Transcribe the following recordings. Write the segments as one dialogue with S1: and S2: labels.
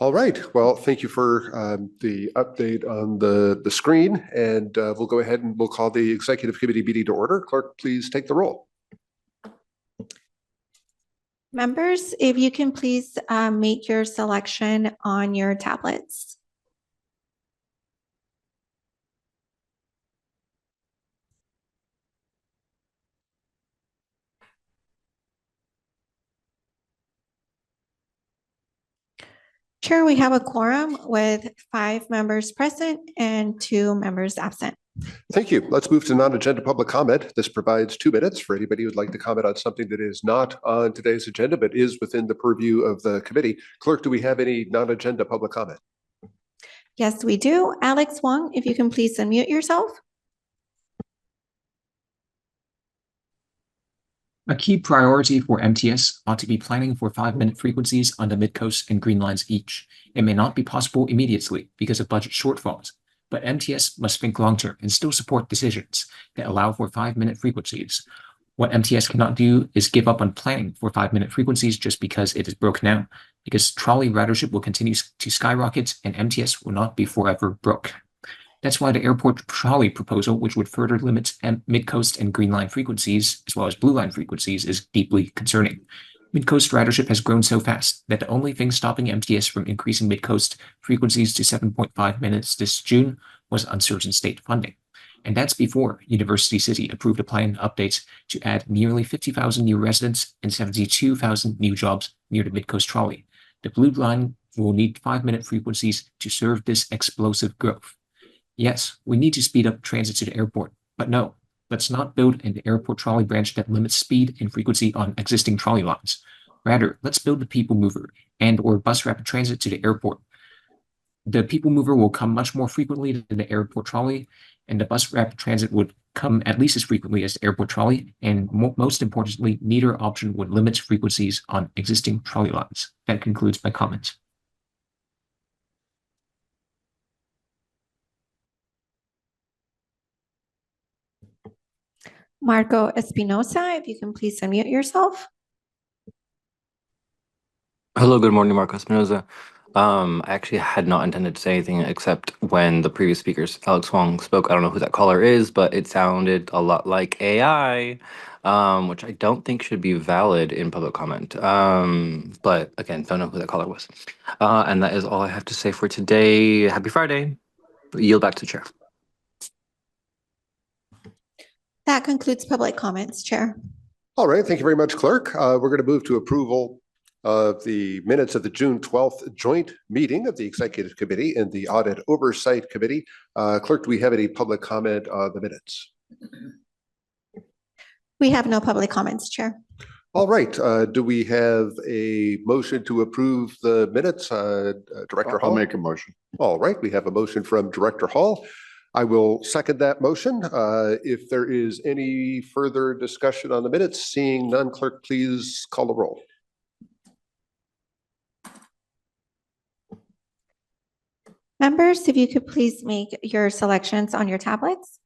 S1: All right. Well, thank you for the update on the screen, and we'll go ahead and we'll call the Executive Committee meeting to order. Clerk, please take the roll.
S2: Members, if you can please make your selection on your tablets. Chair, we have a quorum with 5 members present and 2 members absent.
S1: Thank you. Let's move to non-agenda public comment. This provides 2 minutes for anybody who'd like to comment on something that is not on today's agenda, but is within the purview of the committee. Clerk, do we have any non-agenda public comment?
S2: Yes, we do. Alex Wong, if you can please unmute yourself.
S3: A key priority for MTS ought to be planning for 5-minute frequencies on the Midcoast and Green Lines each. It may not be possible immediately because of budget shortfalls, but MTS must think long-term and still support decisions that allow for 5-minute frequencies. What MTS cannot do is give up on planning for 5-minute frequencies just because it is broke now, because trolley ridership will continue to skyrocket and MTS will not be forever broke. That's why the airport trolley proposal, which would further limit Midcoast and Green Line frequencies, as well as Blue Line frequencies, is deeply concerning. Midcoast ridership has grown so fast that the only thing stopping MTS from increasing Midcoast frequencies to 7.5 minutes this June was uncertain state funding. And that's before University City approved a plan update to add nearly 50,000 new residents and 72,000 new jobs near the Midcoast trolley. The Blue Line will need 5-minute frequencies to serve this explosive growth. Yes, we need to speed up transit to the airport, but no, let's not build an airport trolley branch that limits speed and frequency on existing trolley lines. Rather, let's build the People Mover and/or bus rapid transit to the airport. The People Mover will come much more frequently than the airport trolley, and the bus rapid transit would come at least as frequently as the airport trolley, and most importantly, neither option would limit frequencies on existing trolley lines. That concludes my comments.
S2: Marco Espinosa, if you can please unmute yourself.
S4: Hello, good morning, Marco Espinosa. I actually had not intended to say anything except when the previous speakers, Alex Wong, spoke. I don't know who that caller is, but it sounded a lot like AI, which I don't think should be valid in public comment. But again, don't know who that caller was. And that is all I have to say for today. Happy Friday. Yield back to the chair.
S2: That concludes public comments, Chair.
S1: All right. Thank you very much, Clerk. We're going to move to approval of the minutes of the June 12th joint meeting of the Executive Committee and the Audit Oversight Committee. Clerk, do we have any public comment on the minutes?
S2: We have no public comments, Chair.
S1: All right. Do we have a motion to approve the minutes? Director Hall?
S5: I'll make a motion.
S1: All right. We have a motion from Director Hall. I will second that motion. If there is any further discussion on the minutes, seeing none, Clerk, please call the roll.
S2: Members, if you could please make your selections on your tablets.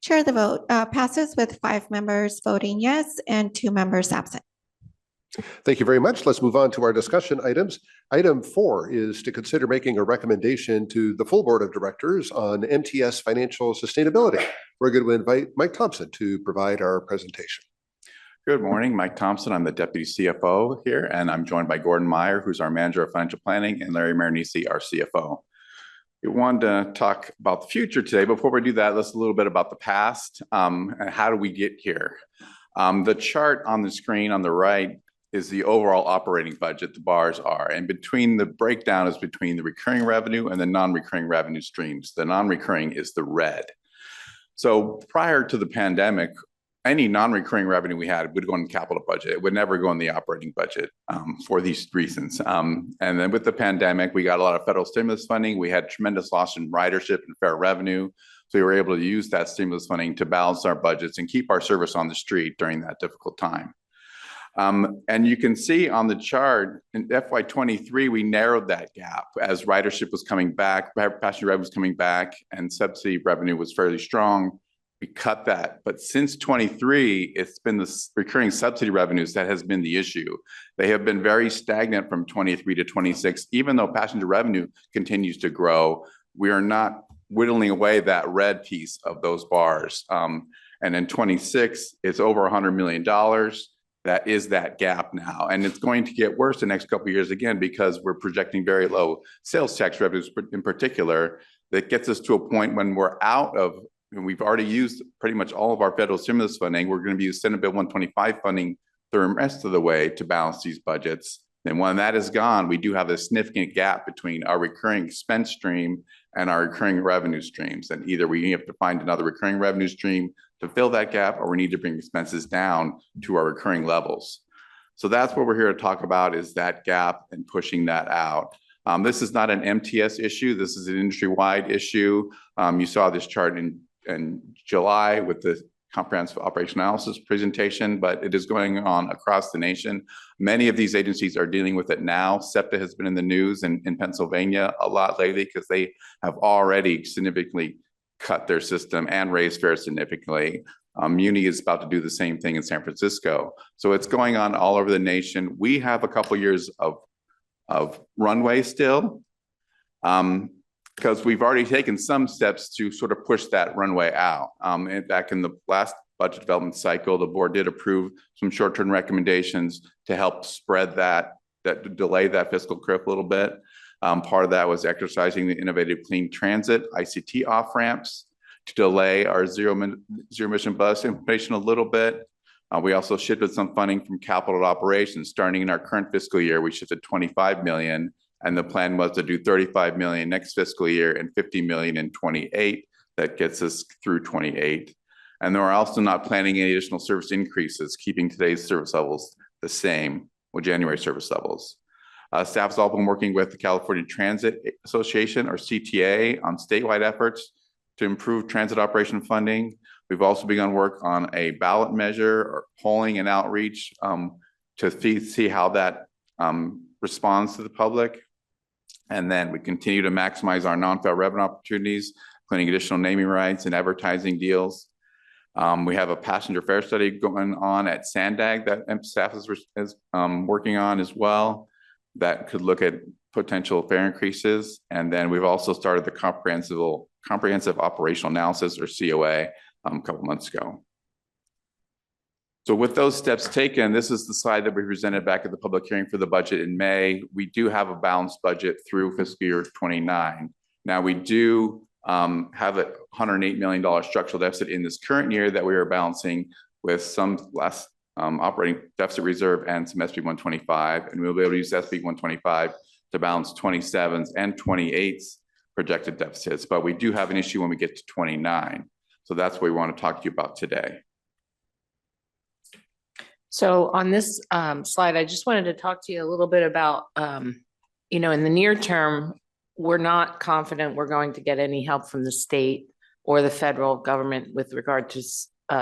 S2: Chair, the vote passes with 5 members voting yes and 2 members absent.
S1: Thank you very much. Let's move on to our discussion items. Item 4 is to consider making a recommendation to the full board of directors on MTS financial sustainability. We're going to invite Mike Thompson to provide our presentation.
S5: Good morning, Mike Thompson. I'm the Deputy CFO here, and I'm joined by Gordon Meyer, who's our Manager of Financial Planning, and Larry Marinisi, our CFO. We wanted to talk about the future today. Before we do that, let's a little bit about the past and how do we get here. The chart on the screen on the right is the overall operating budget, the bars are, and between the breakdown is between the recurring revenue and the non-recurring revenue streams. The non-recurring is the red. So prior to the pandemic, any non-recurring revenue we had would go in the capital budget. It would never go in the operating budget for these reasons. And then with the pandemic, we got a lot of federal stimulus funding. We had tremendous loss in ridership and fare revenue. So we were able to use that stimulus funding to balance our budgets and keep our service on the street during that difficult time. And you can see on the chart in FY23, we narrowed that gap as ridership was coming back, passenger revenue was coming back, and subsidy revenue was fairly strong. We cut that. But since 23, it's been the recurring subsidy revenues that has been the issue. They have been very stagnant from 23 to 26, even though passenger revenue continues to grow. We are not whittling away that red piece of those bars. And in 26, it's over $100 million. That is that gap now. And it's going to get worse the next couple of years again, because we're projecting very low sales tax revenues in particular. That gets us to a point when we're out of, and we've already used pretty much all of our federal stimulus funding. We're going to use Senate Bill 125 funding the rest of the way to balance these budgets. And when that is gone, we do have a significant gap between our recurring expense stream and our recurring revenue streams. And either we have to find another recurring revenue stream to fill that gap, or we need to bring expenses down to our recurring levels. So that's what we're here to talk about, is that gap and pushing that out. This is not an MTS issue. This is an industry-wide issue. You saw this chart in July with the comprehensive operational analysis presentation, but it is going on across the nation. Many of these agencies are dealing with it now. SEPTA has been in the news in Pennsylvania a lot lately, because they have already significantly cut their system and raised fares significantly. Muni is about to do the same thing in San Francisco. So it's going on all over the nation. We have a couple years of runway still, because we've already taken some steps to sort of push that runway out. And back in the last budget development cycle, the board did approve some short-term recommendations to help spread that delay that fiscal cliff a little bit. Part of that was exercising the innovative clean transit ICT off-ramps to delay our zero emission bus implementation a little bit. We also shifted some funding from capital to operations. Starting in our current fiscal year, we shifted 25 million, and the plan was to do 35 million next fiscal year and 50 million in 28. That gets us through 28. And then we're also not planning any additional service increases, keeping today's service levels the same with January service levels. Staff has also been working with the California Transit Association, or CTA, on statewide efforts to improve transit operation funding. We've also begun work on a ballot measure or polling and outreach to see how that responds to the public. And then we continue to maximize our non-federal revenue opportunities, including additional naming rights and advertising deals. We have a passenger fare study going on at Sandag that staff is working on as well, that could look at potential fare increases. And then we've also started the comprehensive operational analysis, or COA, a couple months ago. So with those steps taken, this is the slide that we presented back at the public hearing for the budget in May. We do have a balanced budget through fiscal year 29. Now we do have a $108 million structural deficit in this current year that we are balancing with some less operating deficit reserve and some SB 125, and we'll be able to use SB 125 to balance 27s and 28s projected deficits. But we do have an issue when we get to 29. So that's what we want to talk to you about today.
S6: So on this slide, I just wanted to talk to you a little bit about, in the near term, we're not confident we're going to get any help from the state or the federal government with regard to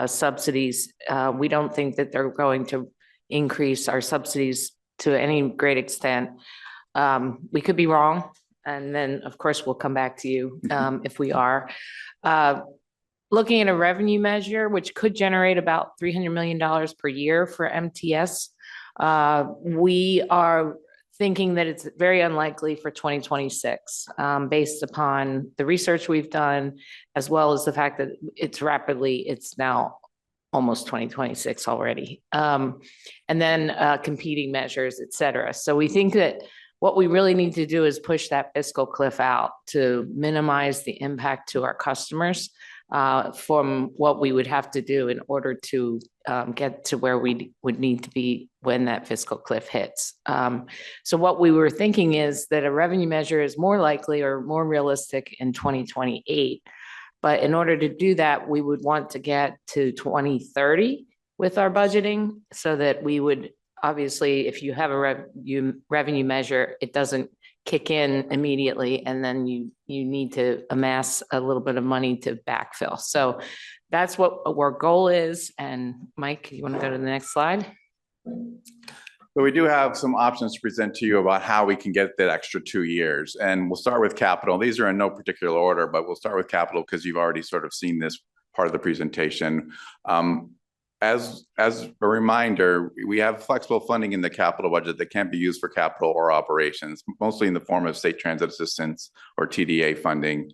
S6: subsidies. We don't think that they're going to increase our subsidies to any great extent. We could be wrong. And then, of course, we'll come back to you if we are. Looking at a revenue measure, which could generate about $300 million per year for MTS, we are thinking that it's very unlikely for 2026, based upon the research we've done, as well as the fact that it's now almost 2026 already. And then competing measures, et cetera. So we think that what we really need to do is push that fiscal cliff out to minimize the impact to our customers from what we would have to do in order to get to where we would need to be when that fiscal cliff hits. So what we were thinking is that a revenue measure is more likely or more realistic in 2028. But in order to do that, we would want to get to 2030 with our budgeting, so that we would, obviously, if you have a revenue measure, it doesn't kick in immediately, and then you need to amass a little bit of money to backfill. So that's what our goal is. And Mike, you want to go to the next slide?
S5: So we do have some options to present to you about how we can get that extra 2 years. And we'll start with capital. These are in no particular order, but we'll start with capital because you've already sort of seen this part of the presentation. As a reminder, we have flexible funding in the capital budget that can be used for capital or operations, mostly in the form of state transit assistance or TDA funding.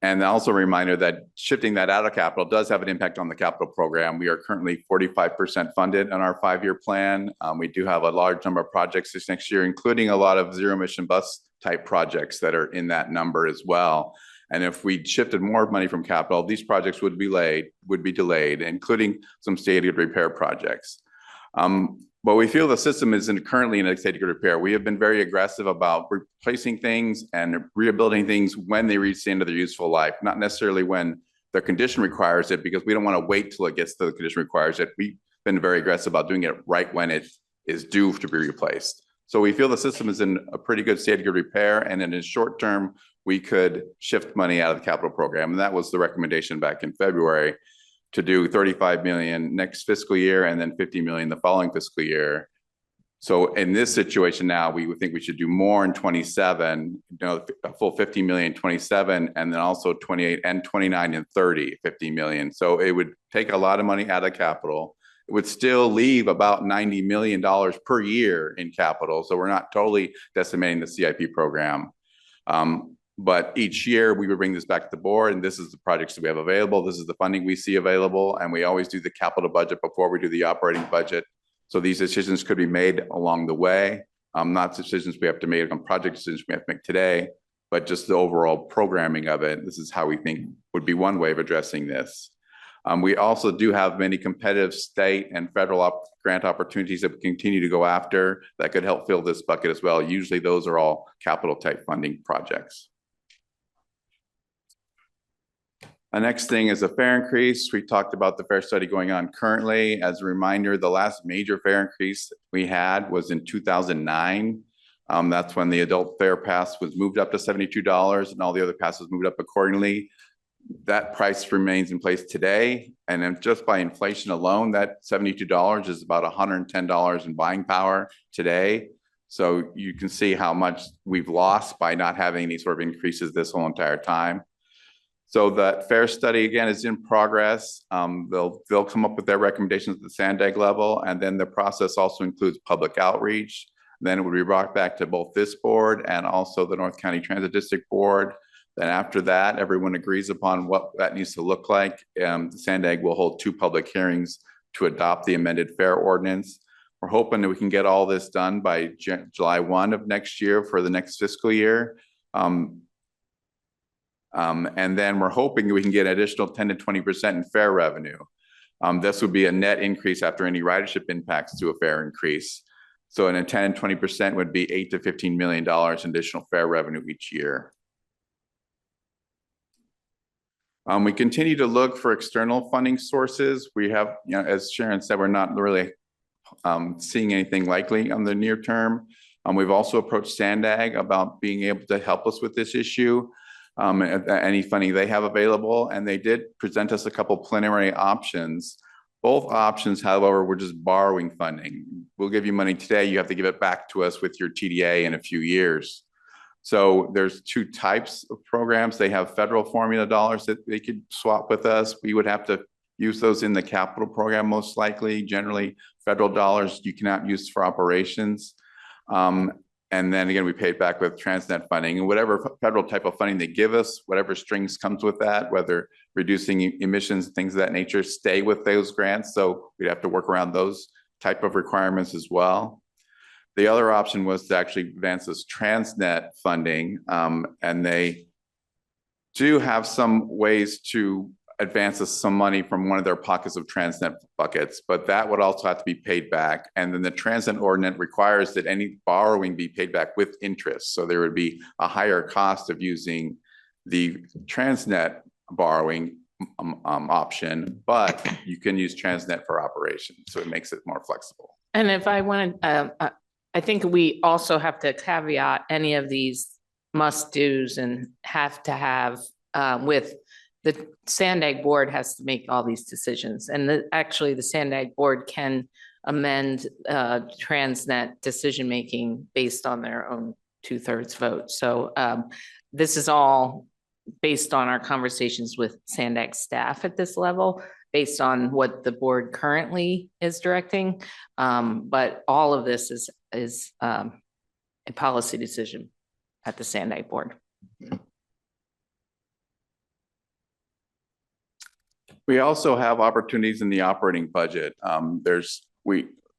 S5: And also a reminder that shifting that out of capital does have an impact on the capital program. We are currently 45% funded in our 5-year plan. We do have a large number of projects this next year, including a lot of zero emission bus type projects that are in that number as well. And if we shifted more money from capital, these projects would be delayed, including some state of repair projects. But we feel the system is currently in a state of repair. We have been very aggressive about replacing things and rebuilding things when they reach the end of their useful life, not necessarily when their condition requires it, because we don't want to wait till it gets to the condition requires it. We've been very aggressive about doing it right when it is due to be replaced. So we feel the system is in a pretty good state of good repair, and in the short term, we could shift money out of the capital program. And that was the recommendation back in February, to do 35 million next fiscal year and then 50 million the following fiscal year. So in this situation now, we would think we should do more in 27, a full 50 million, 27, and then also 28 and 29 and 30, 50 million. So it would take a lot of money out of capital. It would still leave about $90 million per year in capital. So we're not totally decimating the CIP program. But each year we would bring this back to the board, and this is the projects that we have available. This is the funding we see available, and we always do the capital budget before we do the operating budget. So these decisions could be made along the way, not decisions we have to make on project decisions we have to make today, but just the overall programming of it. This is how we think would be one way of addressing this. We also do have many competitive state and federal grant opportunities that we continue to go after that could help fill this bucket as well. Usually those are all capital type funding projects. The next thing is a fare increase. We talked about the fare study going on currently. As a reminder, the last major fare increase we had was in 2009. That's when the adult fare pass was moved up to $72 and all the other passes moved up accordingly. That price remains in place today. And then just by inflation alone, that $72 is about $110 in buying power today. So you can see how much we've lost by not having any sort of increases this whole entire time. So that fare study, again, is in progress. They'll come up with their recommendations at the SANDAG level, and then the process also includes public outreach. Then it would be brought back to both this board and also the North County Transit District Board. Then after that, everyone agrees upon what that needs to look like. The SANDAG will hold 2 public hearings to adopt the amended fare ordinance. We're hoping that we can get all this done by July 1 of next year for the next fiscal year. And then we're hoping we can get an additional 10 to 20% in fare revenue. This would be a net increase after any ridership impacts to a fare increase. So in a 10 and 20% would be $8 to $15 million in additional fare revenue each year. We continue to look for external funding sources. We have, as Sharon said, we're not really seeing anything likely on the near term. We've also approached SANDAG about being able to help us with this issue. Any funding they have available, and they did present us a couple preliminary options. Both options, however, were just borrowing funding. We'll give you money today, you have to give it back to us with your TDA in a few years. So there's 2 types of programs. They have federal formula dollars that they could swap with us. We would have to use those in the capital program most likely. Generally, federal dollars you cannot use for operations. And then again, we paid back with Transnet funding, and whatever federal type of funding they give us, whatever strings comes with that, whether reducing emissions, things of that nature, stay with those grants. So we'd have to work around those type of requirements as well. The other option was to actually advance this Transnet funding, and they do have some ways to advance us some money from one of their pockets of Transnet buckets, but that would also have to be paid back. And then the Transnet ordinance requires that any borrowing be paid back with interest. So there would be a higher cost of using the Transnet borrowing option, but you can use Transnet for operations. So it makes it more flexible.
S6: And if I wanted, I think we also have to caveat any of these must-dos and have to have with the SANDAG board has to make all these decisions. And actually the SANDAG board can amend Transnet decision-making based on their own 2/3 vote. So this is all based on our conversations with Sandex staff at this level, based on what the board currently is directing. But all of this is a policy decision at the Sandex board.
S5: We also have opportunities in the operating budget.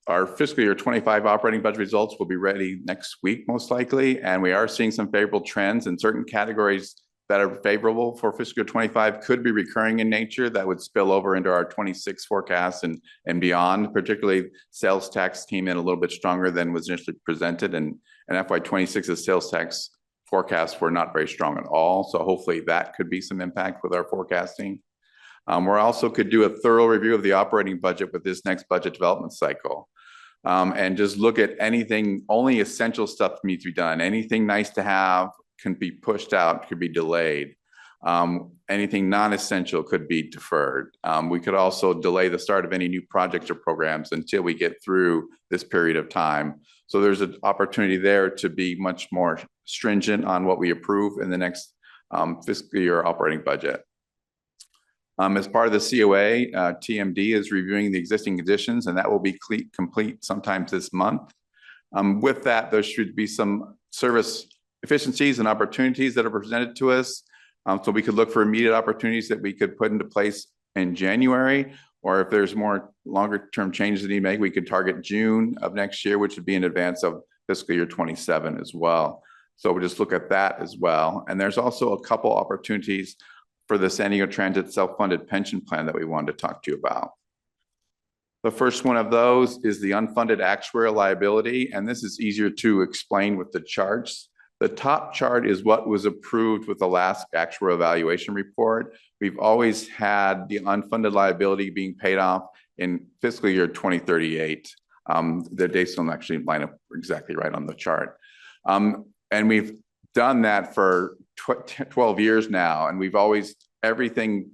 S5: Our fiscal year 25 operating budget results will be ready next week, most likely, and we are seeing some favorable trends in certain categories that are favorable for fiscal year 25 could be recurring in nature that would spill over into our 26 forecast and beyond. Particularly, sales tax came in a little bit stronger than was initially presented, and FY 26's sales tax forecasts were not very strong at all. So hopefully that could be some impact with our forecasting. We're also could do a thorough review of the operating budget with this next budget development cycle. And just look at anything, only essential stuff needs to be done. Anything nice to have can be pushed out, could be delayed. Anything non-essential could be deferred. We could also delay the start of any new projects or programs until we get through this period of time. So there's an opportunity there to be much more stringent on what we approve in the next fiscal year operating budget. As part of the COA, TMD is reviewing the existing conditions, and that will be complete sometime this month. With that, there should be some service efficiencies and opportunities that are presented to us. So we could look for immediate opportunities that we could put into place in January, or if there's more longer term changes that need to make, we could target June of next year, which would be in advance of fiscal year 27 as well. So we'll just look at that as well. And there's also a couple opportunities for the San Diego Transit self-funded pension plan that we wanted to talk to you about. The first one of those is the unfunded actuarial liability, and this is easier to explain with the charts. The top chart is what was approved with the last actuarial evaluation report. We've always had the unfunded liability being paid off in fiscal year 2038. The dates don't actually line up exactly right on the chart. And we've done that for 12 years now, and we've always, everything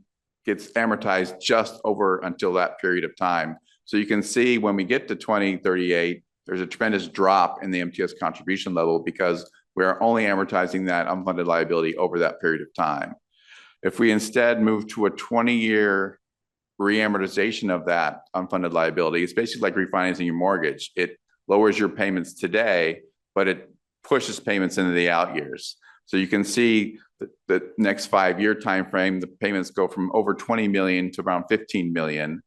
S5: gets amortized just over until that period of time. So you can see when we get to 2038, there's a tremendous drop in the MTS contribution level because we're only amortizing that unfunded liability over that period of time. If we instead move to a 20-year reamortization of that unfunded liability, it's basically like refinancing your mortgage. It lowers your payments today, but it pushes payments into the out years. So you can see the next 5-year time frame, the payments go from over 20 million to around 15 million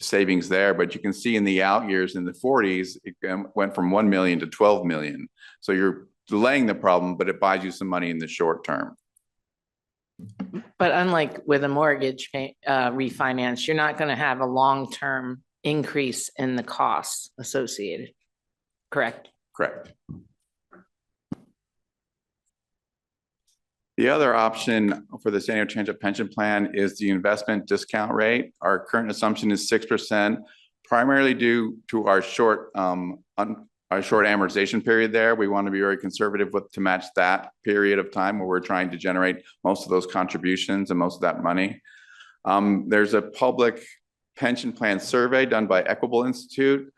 S5: savings there. But you can see in the out years in the 40s, it went from 1 million to 12 million. So you're delaying the problem, but it buys you some money in the short term.
S6: But unlike with a mortgage refinance, you're not going to have a long-term increase in the costs associated, correct?
S5: Correct. The other option for the San Diego Transit pension plan is the investment discount rate. Our current assumption is 6%, primarily due to our short amortization period there. We want to be very conservative to match that period of time where we're trying to generate most of those contributions and most of that money. There's a public pension plan survey done by Equitable Institute.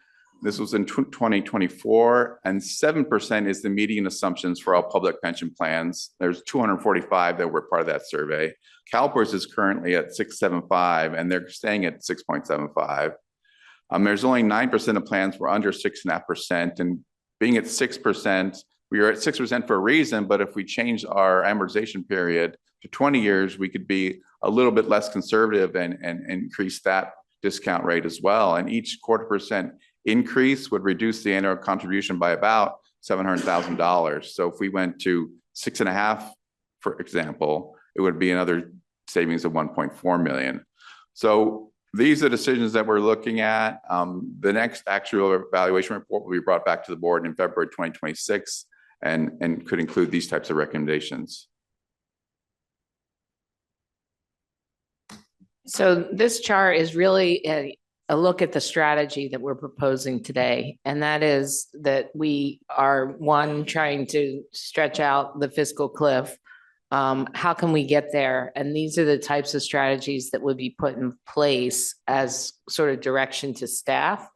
S5: This was in 2024, and 7% is the median assumptions for all public pension plans. There's 245 that were part of that survey. CalPERS is currently at 6.75, and they're staying at 6.75. There's only 9% of plans were under 6.5%, and being at 6%, we are at 6% for a reason, but if we change our amortization period to 20 years, we could be a little bit less conservative and increase that discount rate as well. And each 0.25% increase would reduce the annual contribution by about $700,000. So if we went to 6.5, for example, it would be another savings of 1.4 million. So these are decisions that we're looking at. The next actual evaluation report will be brought back to the board in February 2026 and could include these types of recommendations.
S6: So this chart is really a look at the strategy that we're proposing today. And that is that we are, one, trying to stretch out the fiscal cliff. How can we get there? And these are the types of strategies that would be put in place as sort of direction to staff.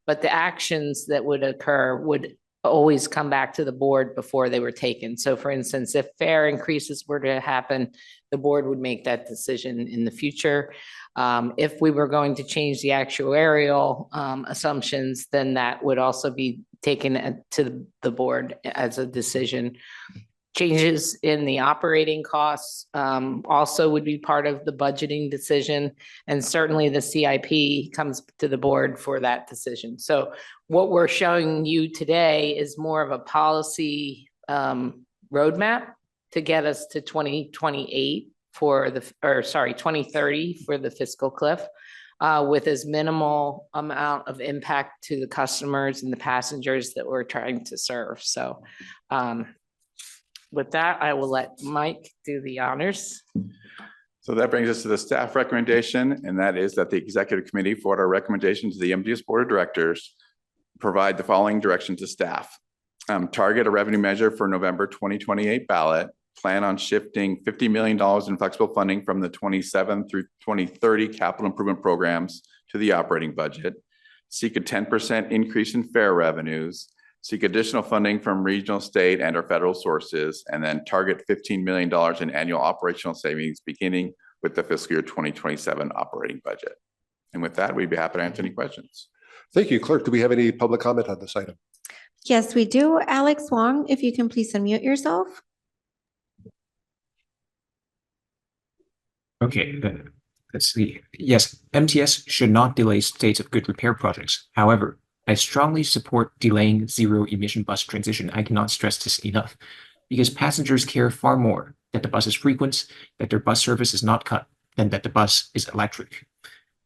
S6: but the actions that would occur would always come back to the board before they were taken. So for instance, if fare increases were to happen, the board would make that decision in the future. If we were going to change the actuarial assumptions, then that would also be taken to the board as a decision. Changes in the operating costs also would be part of the budgeting decision. And certainly the CIP comes to the board for that decision. So what we're showing you today is more of a policy roadmap to get us to 2028 for the, or sorry, 2030 for the fiscal cliff, with as minimal amount of impact to the customers and the passengers that we're trying to serve. So with that, I will let Mike do the honors.
S5: So that brings us to the staff recommendation, and that is that the executive committee forward our recommendation to the MTS board of directors, provide the following direction to staff. Target a revenue measure for November 2028 ballot. Plan on shifting $50 million in flexible funding from the 27 through 2030 capital improvement programs to the operating budget. Seek a 10% increase in fare revenues. Seek additional funding from regional, state, and or federal sources, and then target $15 million in annual operational savings beginning with the fiscal year 2027 operating budget. And with that, we'd be happy to answer any questions.
S1: Thank you. Clerk, do we have any public comment on this item?
S2: Yes, we do. Alex Wong, if you can please unmute yourself.
S3: Okay, let's see. Yes, MTS should not delay states of good repair projects. However, I strongly support delaying zero-emission bus transition. I cannot stress this enough, because passengers care far more that the bus is frequent, that their bus service is not cut, than that the bus is electric.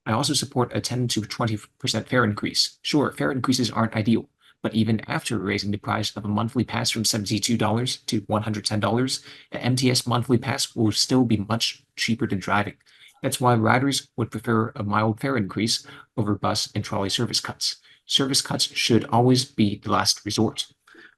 S3: I also support a 10 to 20% fare increase. Sure, fare increases aren't ideal, but even after raising the price of a monthly pass from $72 to $110, an MTS monthly pass will still be much cheaper than driving. That's why riders would prefer a mild fare increase over bus and trolley service cuts. Service cuts should always be the last resort.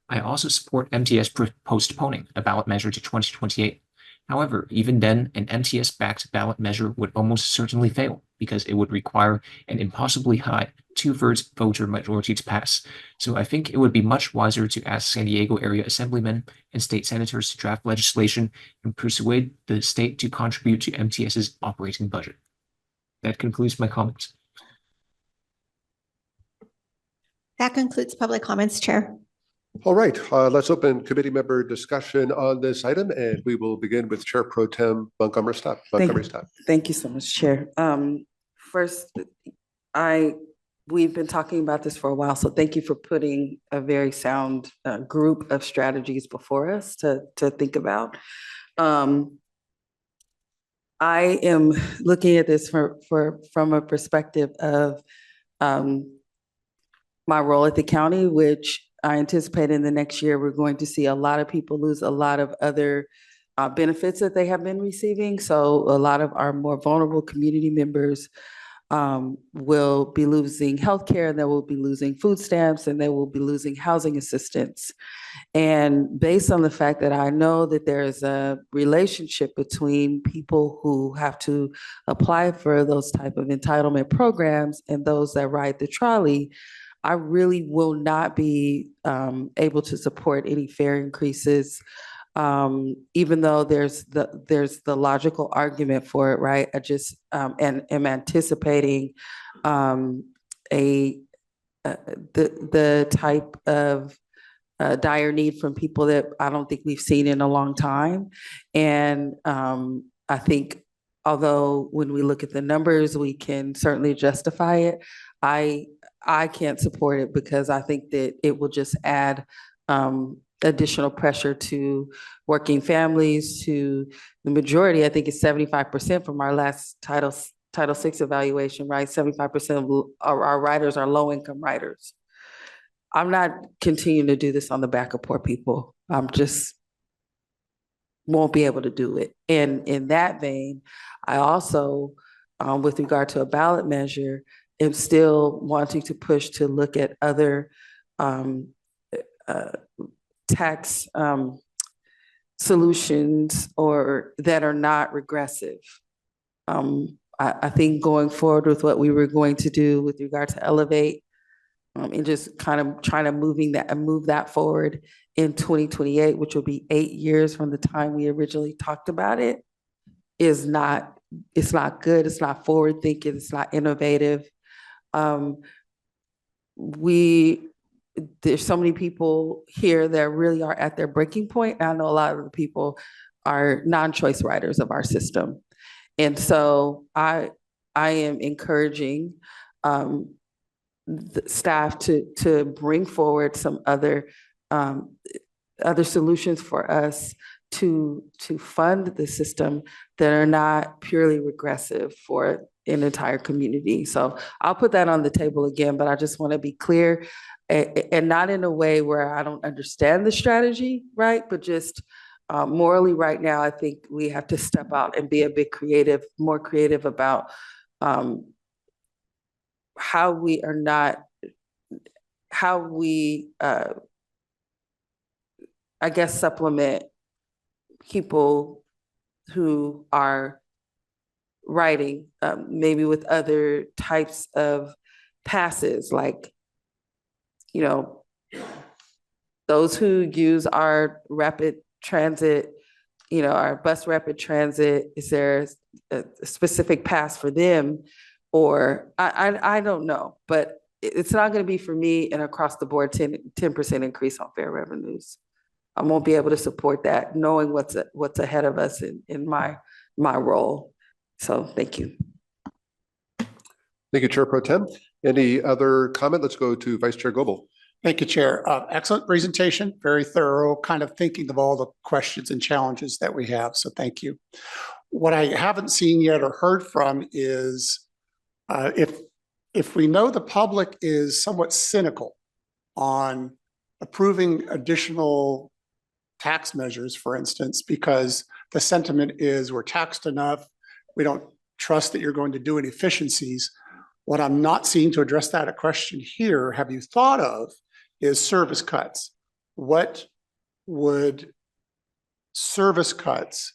S3: I also support MTS postponing a ballot measure to 2028. However, even then, an MTS-backed ballot measure would almost certainly fail because it would require an impossibly high 2/3 voter majority to pass. So I think it would be much wiser to ask San Diego area assemblymen and state senators to draft legislation and persuade the state to contribute to MTS's operating budget. That concludes my comments.
S2: That concludes public comments, Chair.
S1: All right, let's open committee member discussion on this item, and we will begin with Chair Pro Tem Montgomery Stott.
S7: Thank you so much, Chair. First, we've been talking about this for a while, so thank you for putting a very sound group of strategies before us to think about. I am looking at this from a perspective of my role at the county, which I anticipate in the next year, we're going to see a lot of people lose a lot of other benefits that they have been receiving. So a lot of our more vulnerable community members will be losing healthcare, and they will be losing food stamps, and they will be losing housing assistance. And based on the fact that I know that there is a relationship between people who have to apply for those type of entitlement programs and those that ride the trolley, I really will not be able to support any fare increases, even though there's the logical argument for it, right? I just and am anticipating the type of dire need from people that I don't think we've seen in a long time. And I think, although when we look at the numbers, we can certainly justify it, I can't support it because I think that it will just add additional pressure to working families, to the majority. I think it's 75% from our last Title VI evaluation, right? 75% of our riders are low-income riders. I'm not continuing to do this on the back of poor people. I'm just won't be able to do it. And in that vein, I also, with regard to a ballot measure, am still wanting to push to look at other tax solutions or that are not regressive. I think going forward with what we were going to do with regard to Elevate, And just kind of trying to move that forward in 2028, which will be 8 years from the time we originally talked about it, it's not good. It's not forward thinking. It's not innovative. There's so many people here that really are at their breaking point. I know a lot of the people are non-choice writers of our system. And so I am encouraging the staff to bring forward some other solutions for us to fund the system that are not purely regressive for an entire community. So I'll put that on the table again, but I just want to be clear, and not in a way where I don't understand the strategy, right? But just morally right now, I think we have to step out and be a bit more creative about how we I guess supplement people who are writing maybe with other types of passes, like, you know, those who use our rapid transit, you know, our bus rapid transit, is there a specific pass for them? Or I don't know, but it's not going to be for me an across the board 10% increase on fare revenues. I won't be able to support that, knowing what's ahead of us in my role. So thank you.
S1: Thank you, Chair Pro Tem. Any other comment? Let's go to Vice Chair Goebel.
S8: Thank you, Chair. Excellent presentation, very thorough, kind of thinking of all the questions and challenges that we have. So thank you. What I haven't seen yet or heard from is if we know the public is somewhat cynical on approving additional tax measures, for instance, because the sentiment is we're taxed enough, we don't trust that you're going to do any efficiencies. What I'm not seeing to address that, a question here, have you thought of, is service cuts. What would service cuts,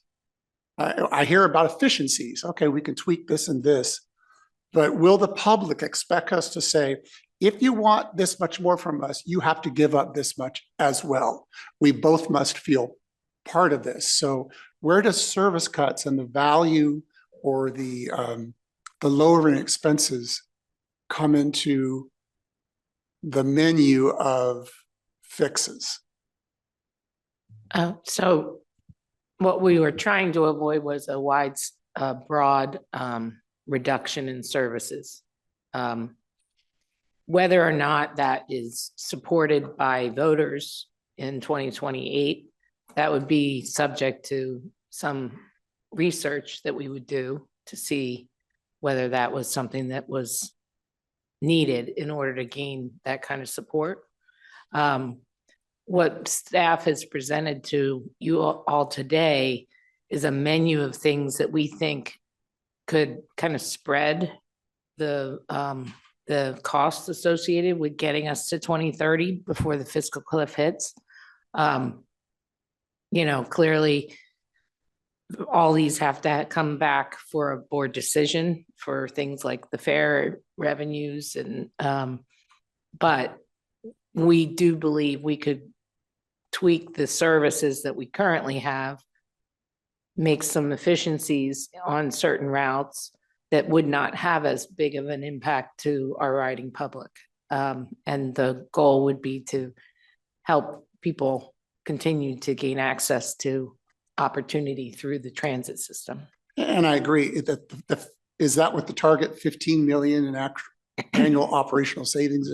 S8: I hear about efficiencies. Okay, we can tweak this and this, but will the public expect us to say, if you want this much more from us, you have to give up this much as well? We both must feel part of this. So where does service cuts and the value or the lowering expenses come into the menu of fixes?
S6: So what we were trying to avoid was a broad reduction in services. Whether or not that is supported by voters in 2028, that would be subject to some research that we would do to see whether that was something that was needed in order to gain that kind of support. What staff has presented to you all today is a menu of things that we think could kind of spread the costs associated with getting us to 2030 before the fiscal cliff hits. You know, clearly all these have to come back for a board decision for things like the fare revenues, and but we do believe we could tweak the services that we currently have, make some efficiencies on certain routes that would not have as big of an impact to our riding public. And the goal would be to help people continue to gain access to opportunity through the transit system.
S8: And I agree that is that what the target 15 million in annual operational savings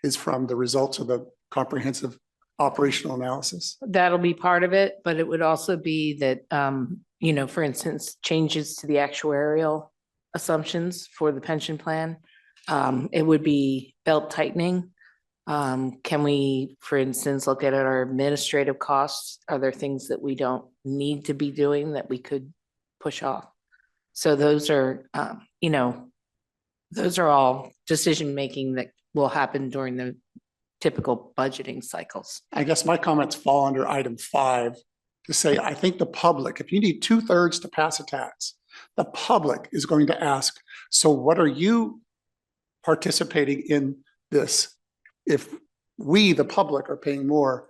S8: is from the results of the comprehensive operational analysis?
S6: That'll be part of it, but it would also be that, you know, for instance, changes to the actuarial assumptions for the pension plan. It would be belt tightening. Can we, for instance, look at our administrative costs? Are there things that we don't need to be doing that we could push off? So those are, you know, those are all decision-making that will happen during the typical budgeting cycles.
S8: I guess my comments fall under item 5 to say, I think the public, if you need 2/3 to pass a tax, the public is going to ask, so what are you participating in this if we, the public, are paying more.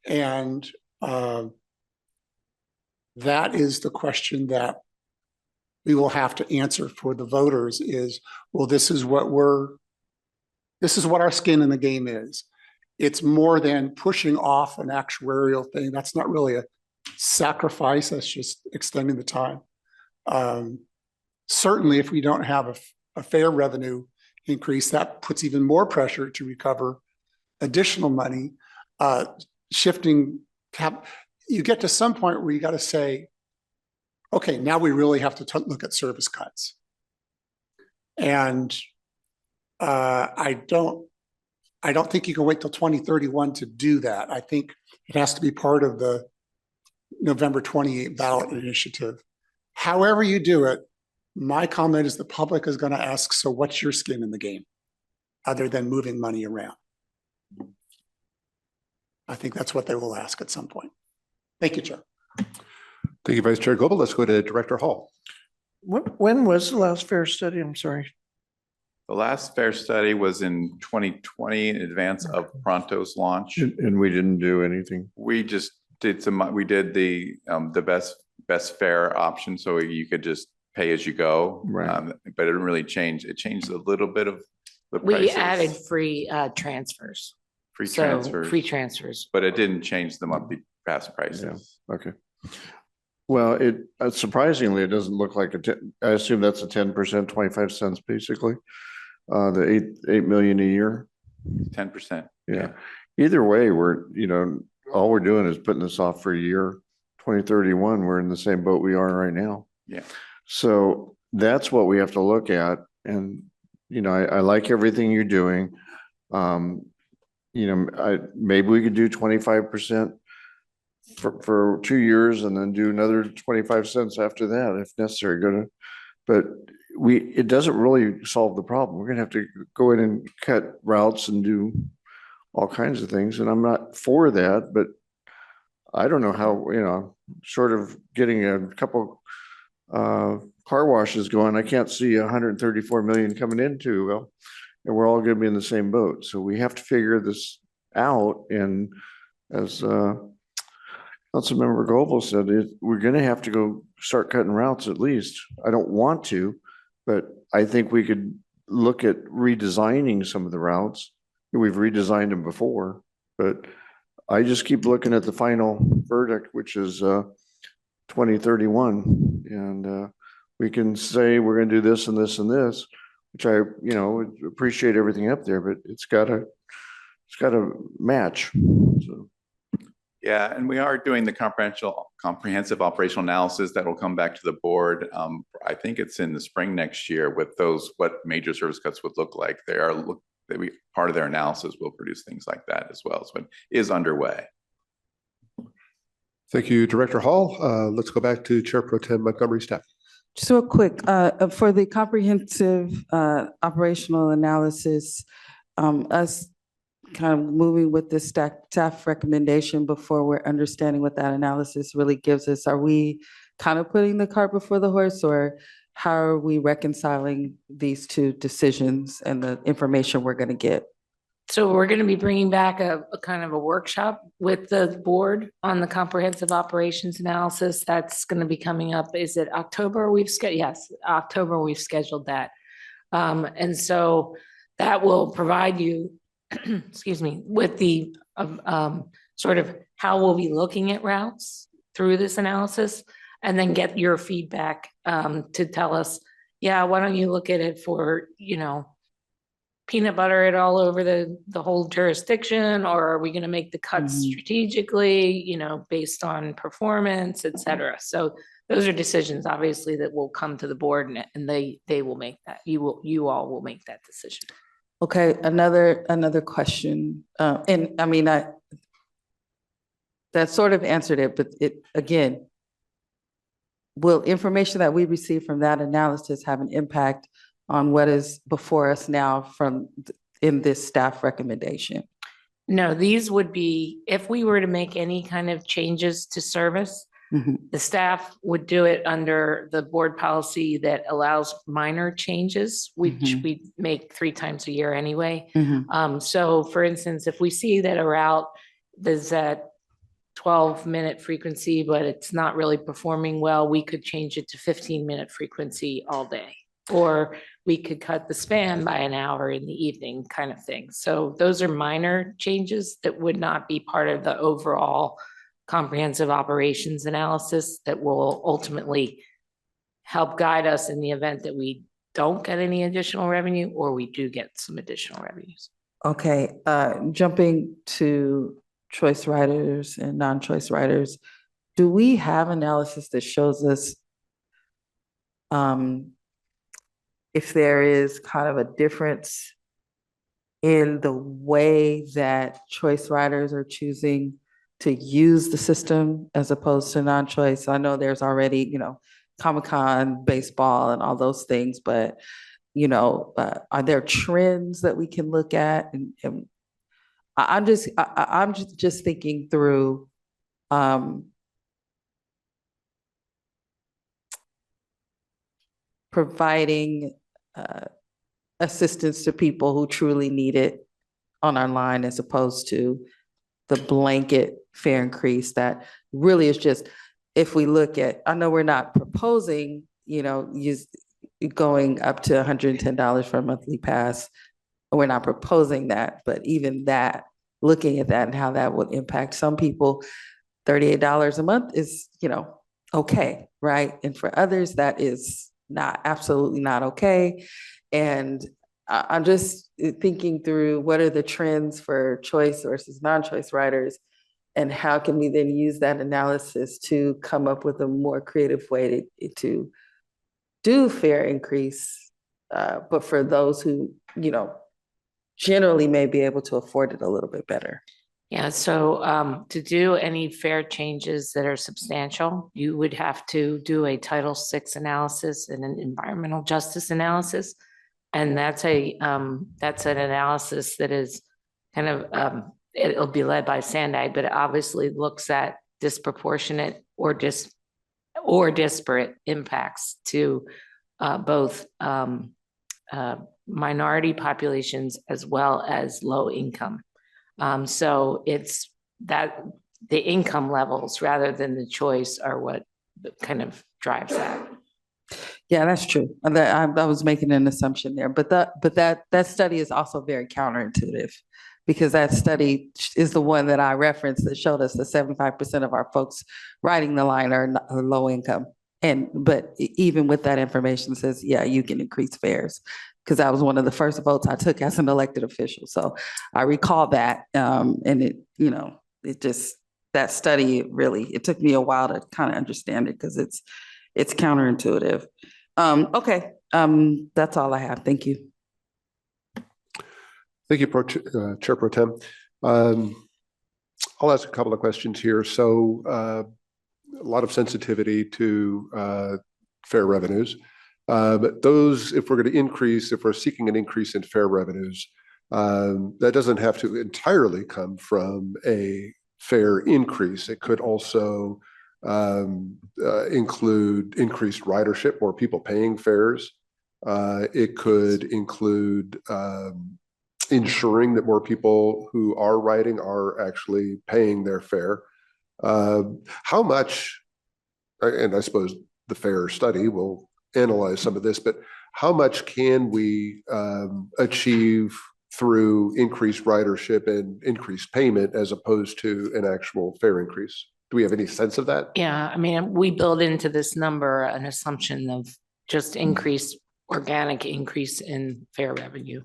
S8: And that is the question that we will have to answer for the voters is, well, this is what our skin in the game is. It's more than pushing off an actuarial thing. That's not really a sacrifice. That's just extending the time. Certainly, if we don't have a fair revenue increase, that puts even more pressure to recover additional money. Shifting cap, you get to some point where you got to say, okay, now we really have to look at service cuts. And I don't think you can wait till 2031 to do that. I think it has to be part of the November 28 ballot initiative. However you do it, my comment is the public is going to ask, so what's your skin in the game other than moving money around? I think that's what they will ask at some point. Thank you, Chair.
S1: Thank you, Vice Chair Goebel. Let's go to Director Hall.
S9: When was the last fair study? I'm sorry.
S5: The last fair study was in 2020 in advance of Pronto's launch.
S9: And we didn't do anything.
S5: We just did we did the best fare option, so you could just pay as you go.
S9: Right.
S5: But it didn't really change. It changed a little bit of the
S6: We
S5: prices.
S6: added free transfers.
S5: Free
S6: So,
S5: transfers.
S6: free transfers.
S5: But it didn't change the monthly pass prices.
S9: Okay. Well, surprisingly, it doesn't look like I assume that's a 10%, 25 cents, basically. The 8 million a year.
S5: 10%.
S9: Yeah. Either way, all we're doing is putting this off for a year. 2031, we're in the same boat we are right now.
S5: Yeah.
S9: So that's what we have to look at. And, I like everything you're doing. Maybe we could do 25% for 2 years and then do another 25 cents after that if necessary. But it doesn't really solve the problem. We're gonna have to go in and cut routes and do all kinds of things. And I'm not for that, but I don't know how, short of getting a couple car washes going, I can't see 134 million coming into, well, and we're all gonna be in the same boat. So we have to figure this out. And as Councilmember Goebel said, we're gonna have to go start cutting routes at least. I don't want to, but I think we could look at redesigning some of the routes. We've redesigned them before, but I just keep looking at the final verdict, which is 2031. And we can say we're gonna do this and this and this, which I, appreciate everything up there, but it's gotta match. So.
S5: Yeah, and we are doing the comprehensive operational analysis that will come back to the board. I think it's in the spring next year with what major service cuts would look like. Part of their analysis will produce things like that as well. So it is underway.
S1: Thank you, Director Hall. Let's go back to Chair Pro Tem Montgomery Stepp.
S7: Just real quick, for the comprehensive operational analysis, us kind of moving with the staff recommendation before we're understanding what that analysis really gives us, are we kind of putting the cart before the horse, or how are we reconciling these two decisions and the information we're going to get?
S6: So we're going to be bringing back a kind of a workshop with the board on the comprehensive operations analysis. That's going to be coming up. Is it October? Yes, October we've scheduled that. And so that will provide you, excuse me, with the sort of how we'll be looking at routes through this analysis, and then get your feedback to tell us, yeah, why don't you look at it for, peanut butter it all over the whole jurisdiction, or are we going to make the cuts strategically, based on performance, et cetera. So those are decisions obviously that will come to the board, and they will make that. You all will make that decision.
S7: Okay, another question. And I mean, that sort of answered it, but again, will information that we receive from that analysis have an impact on what is before us now in this staff recommendation?
S6: No, these would be, if we were to make any kind of changes to service,
S7: Mhm.
S6: The staff would do it under the board policy that allows minor changes, which
S7: Mhm.
S6: we make 3 times a year anyway.
S7: Mhm.
S6: So for instance, if we see that a route is at 12-minute frequency, but it's not really performing well, we could change it to 15-minute frequency all day. Or we could cut the span by an hour in the evening kind of thing. So those are minor changes that would not be part of the overall comprehensive operations analysis that will ultimately help guide us in the event that we don't get any additional revenue or we do get some additional revenues.
S7: Okay, jumping to choice riders and non-choice riders, do we have analysis that shows us if there is kind of a difference in the way that choice riders are choosing to use the system as opposed to non-choice? I know there's already, Comic-Con, baseball and all those things, but, are there trends that we can look at? And I'm just thinking through, providing assistance to people who truly need it on our line as opposed to the blanket fare increase that really is just, if we look at, I know we're not proposing, going up to $110 for a monthly pass. We're not proposing that, but even that, looking at that and how that would impact some people, $38 a month is, okay, right? And for others, that is not, absolutely not okay. And I'm just thinking through what are the trends for choice versus non-choice riders, and how can we then use that analysis to come up with a more creative way to do fare increase, but for those who, generally may be able to afford it a little bit better.
S6: Yeah, so to do any fare changes that are substantial, you would have to do a Title VI analysis and an environmental justice analysis. And that's an analysis that is kind of, it'll be led by SANDAG, but it obviously looks at disproportionate or disparate impacts to both minority populations as well as low income. So it's that the income levels rather than the choice are what kind of drives that.
S7: Yeah, that's true. I was making an assumption there, but that study is also very counterintuitive, because that study is the one that I referenced that showed us that 75% of our folks riding the line are low income. But even with that information says, yeah, you can increase fares, because that was one of the first votes I took as an elected official. So I recall that, and it just, that study really, it took me a while to kind of understand it because it's counterintuitive. Okay, that's all I have. Thank you.
S1: Thank you, Chair Pro Tem. I'll ask a couple of questions here. So a lot of sensitivity to fare revenues. But those, if we're going to increase, if we're seeking an increase in fare revenues, that doesn't have to entirely come from a fare increase. It could also include increased ridership, more people paying fares. It could include ensuring that more people who are riding are actually paying their fare. How much, and I suppose the fare study will analyze some of this, but how much can we achieve through increased ridership and increased payment as opposed to an actual fare increase? Do we have any sense of that?
S6: Yeah, I mean, we build into this number an assumption of just organic increase in fare revenue.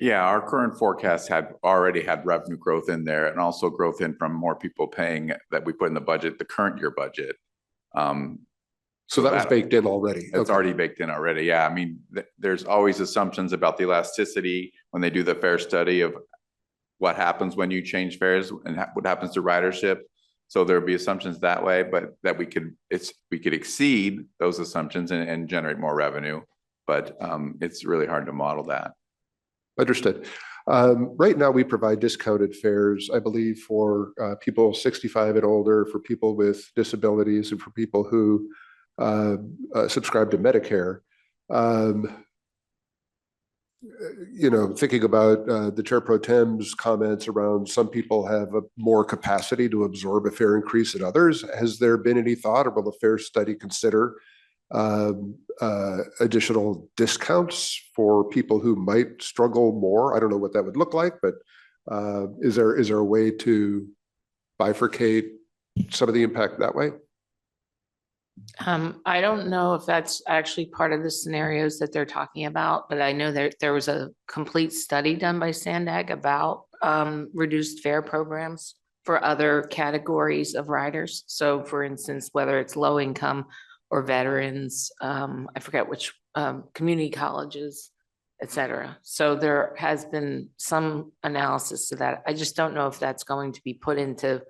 S5: Yeah, our current forecast had already had revenue growth in there, and also growth in from more people paying that we put in the budget, the current year budget.
S1: So that was baked in already.
S5: It's already baked in already. Yeah, I mean, there's always assumptions about the elasticity when they do the fare study of what happens when you change fares and what happens to ridership. So there'll be assumptions that way, but that we could exceed those assumptions and generate more revenue. But it's really hard to model that.
S1: Understood. Right now, we provide discounted fares, I believe, for people 65 and older, for people with disabilities, and for people who subscribe to Medicare. Thinking about the Chair Pro Tem's comments around some people have a more capacity to absorb a fare increase than others. Has there been any thought, or will the fare study consider additional discounts for people who might struggle more? I don't know what that would look like, but is there a way to bifurcate some of the impact that way?
S6: I don't know if that's actually part of the scenarios that they're talking about, but I know there was a complete study done by Sandag about reduced fare programs for other categories of riders. So for instance, whether it's low income or veterans, I forget which, community colleges, et cetera. So there has been some analysis to that. I just don't know if that's going to be put into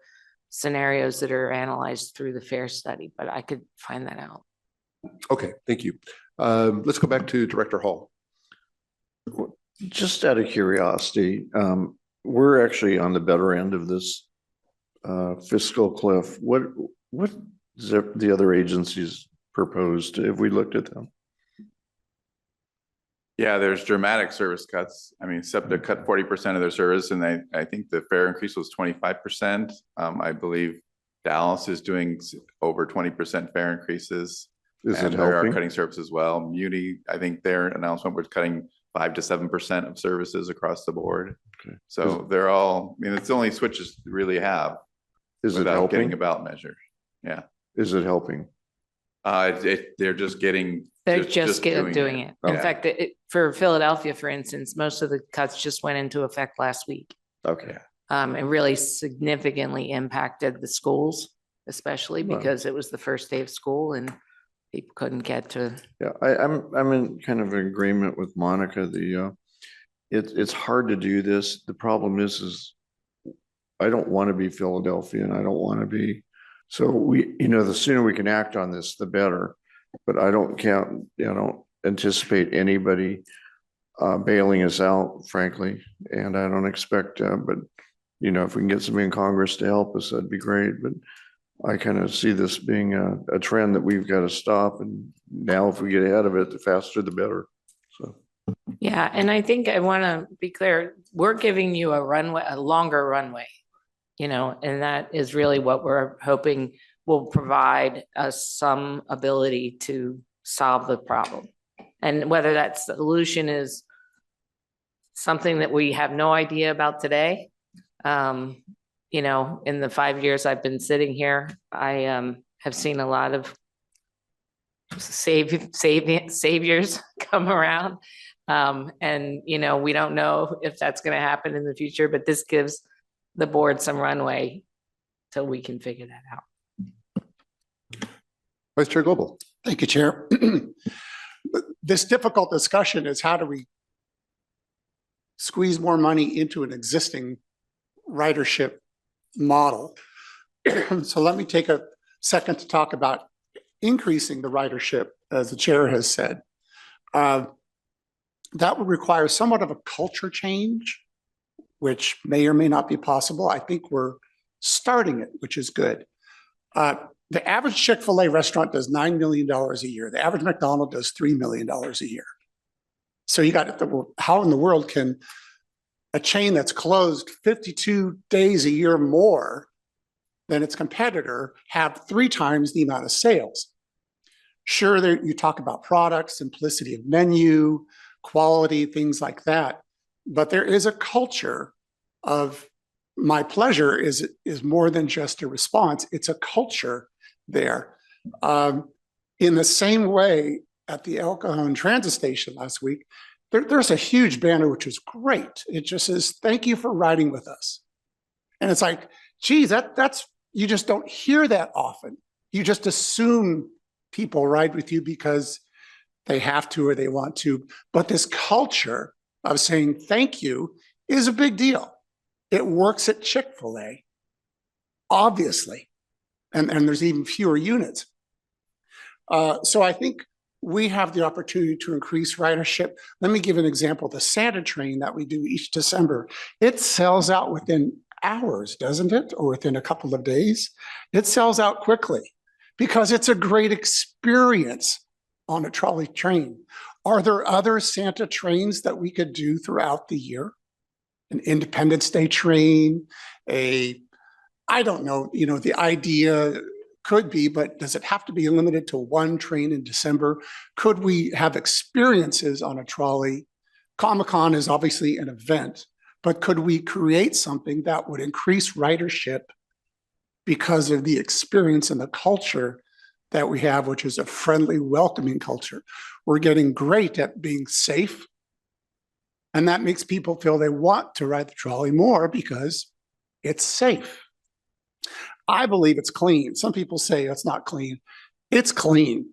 S6: scenarios that are analyzed through the fare study, but I could find that out.
S1: Okay, thank you. Let's go back to Director Hall.
S9: Just out of curiosity, we're actually on the better end of this fiscal cliff. What the other agencies proposed? Have we looked at them?
S5: Yeah, there's dramatic service cuts. I mean, SEPTA cut 40% of their service, and I think the fare increase was 25%. I believe Dallas is doing over 20% fare increases.
S9: Is it
S5: and they are
S9: helping?
S5: cutting service as well. Muni, I think their announcement was cutting 5 to 7% of services across the board.
S9: Okay.
S5: So they're all, I mean, it's the only switches they really have
S9: Is it
S5: without getting
S9: helping?
S5: a ballot measure. Yeah.
S9: Is it helping?
S5: They're just getting.
S6: They're just doing it. In
S5: Yeah.
S6: fact, for Philadelphia, for instance, most of the cuts just went into effect last week.
S9: Okay.
S6: It really significantly impacted the schools, especially
S9: Wow.
S6: because it was the first day of school and people couldn't get to.
S9: Yeah, I'm in kind of agreement with Monica. It's hard to do this. The problem is I don't want to be Philadelphia, and I don't want to be. So the sooner we can act on this, the better. But I don't anticipate anybody bailing us out, frankly, and I don't expect. But if we can get somebody in Congress to help us, that'd be great. But I kind of see this being a trend that we've got to stop. And now, if we get ahead of it, the faster the better. So.
S6: Yeah, and I think I want to be clear, we're giving you a longer runway, and that is really what we're hoping will provide us some ability to solve the problem. And whether that solution is something that we have no idea about today, in the 5 years I've been sitting here, I have seen a lot of saviors come around. And we don't know if that's going to happen in the future, but this gives the board some runway till we can figure that out.
S1: Vice Chair Goebel.
S8: Thank you, Chair. This difficult discussion is how do we squeeze more money into an existing ridership model? So let me take a second to talk about increasing the ridership, as the chair has said. That would require somewhat of a culture change, which may or may not be possible. I think we're starting it, which is good. The average Chick-fil-A restaurant does $9 million a year. The average McDonald's does $3 million a year. So you got how in the world can a chain that's closed 52 days a year more than its competitor have 3 times the amount of sales? Sure, you talk about products, simplicity of menu, quality, things like that. But there is a culture of my pleasure is more than just a response. It's a culture there. In the same way, at the El Cajon transit station last week, there's a huge banner, which is great. It just says, "Thank you for riding with us." And it's like, geez, that's you just don't hear that often. You just assume people ride with you because they have to or they want to. But this culture of saying thank you is a big deal. It works at Chick-fil-A, obviously, and there's even fewer units. So I think we have the opportunity to increase ridership. Let me give an example. The Santa train that we do each December, it sells out within hours, doesn't it? Or within a couple of days. It sells out quickly because it's a great experience on a trolley train. Are there other Santa trains that we could do throughout the year? An Independence Day train, I don't know, the idea could be, but does it have to be limited to one train in December? Could we have experiences on a trolley? Comic-Con is obviously an event, but could we create something that would increase ridership because of the experience and the culture that we have, which is a friendly, welcoming culture? We're getting great at being safe. And that makes people feel they want to ride the trolley more because it's safe. I believe it's clean. Some people say it's not clean. It's clean.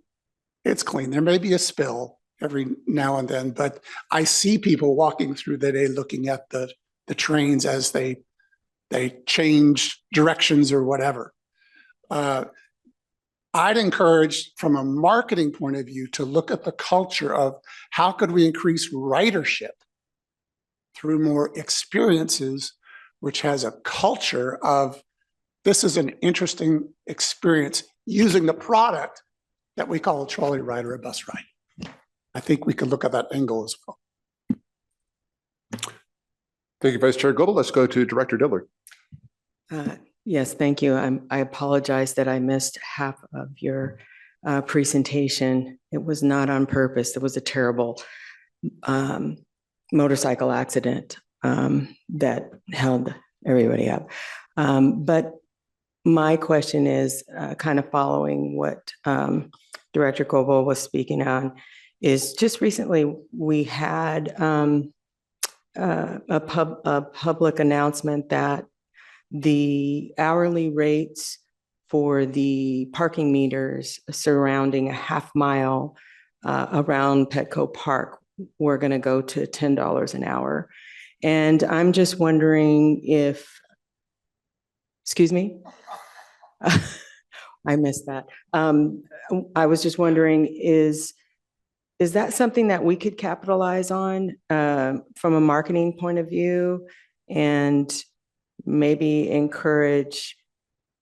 S8: It's clean. There may be a spill every now and then, but I see people walking through the day looking at the trains as they change directions or whatever. I'd encourage, from a marketing point of view, to look at the culture of how could we increase ridership through more experiences, which has a culture of this is an interesting experience using the product that we call a trolley ride or a bus ride. I think we could look at that angle as well.
S1: Thank you, Vice Chair Goebel. Let's go to Director Dillard.
S10: Yes, thank you. I apologize that I missed half of your presentation. It was not on purpose. It was a terrible motorcycle accident that held everybody up. But my question is kind of following what Director Goebel was speaking on, is just recently we had a public announcement that the hourly rates for the parking meters surrounding a half mile around Petco Park were going to go to $10 an hour. And I'm just wondering if, excuse me? I missed that. I was just wondering, is that something that we could capitalize on from a marketing point of view, and maybe encourage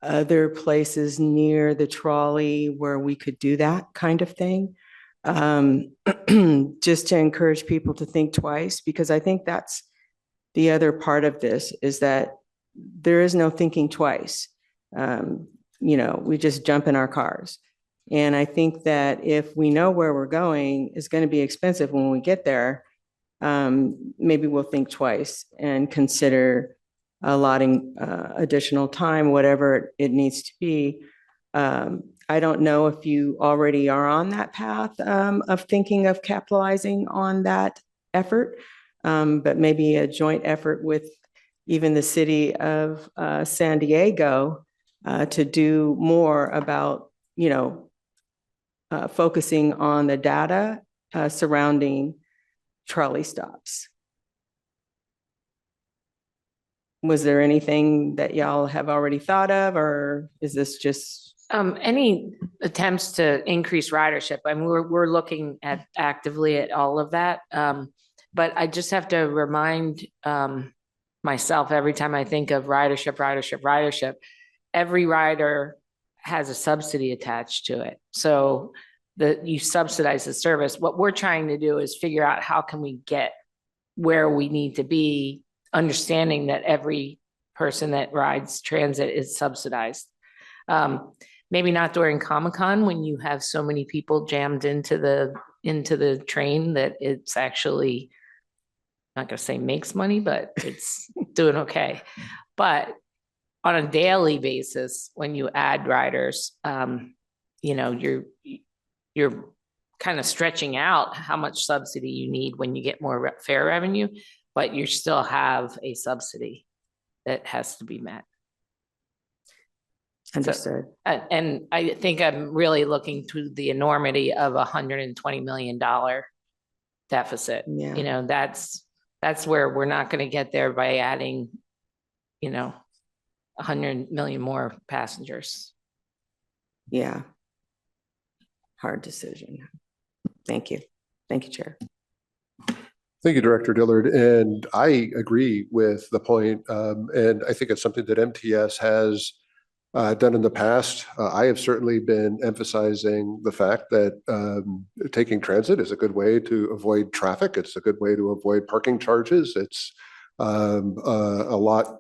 S10: other places near the trolley where we could do that kind of thing? Just to encourage people to think twice, because I think that's the other part of this, is that there is no thinking twice. We just jump in our cars. And I think that if we know where we're going, it's going to be expensive when we get there. Maybe we'll think twice and consider allotting additional time, whatever it needs to be. I don't know if you already are on that path of thinking of capitalizing on that effort, but maybe a joint effort with even the city of San Diego to do more about, focusing on the data surrounding trolley stops. Was there anything that y'all have already thought of, or is this just?
S6: Any attempts to increase ridership? I mean, we're looking at actively at all of that. But I just have to remind myself every time I think of ridership, every rider has a subsidy attached to it. So you subsidize the service. What we're trying to do is figure out how can we get where we need to be, understanding that every person that rides transit is subsidized. Maybe not during Comic-Con when you have so many people jammed into the train that it's actually, not gonna say makes money, but it's doing okay. But on a daily basis, when you add riders, you're kind of stretching out how much subsidy you need when you get more fare revenue, but you still have a subsidy that has to be met.
S10: Understood.
S6: So, and I think I'm really looking to the enormity of $120 million deficit.
S10: Yeah.
S6: That's where we're not going to get there by adding, 100 million more passengers.
S10: Yeah. Hard decision. Thank you. Thank you, Chair.
S1: Thank you, Director Dillard. And I agree with the point, and I think it's something that MTS has done in the past. I have certainly been emphasizing the fact that taking transit is a good way to avoid traffic. It's a good way to avoid parking charges. It's a lot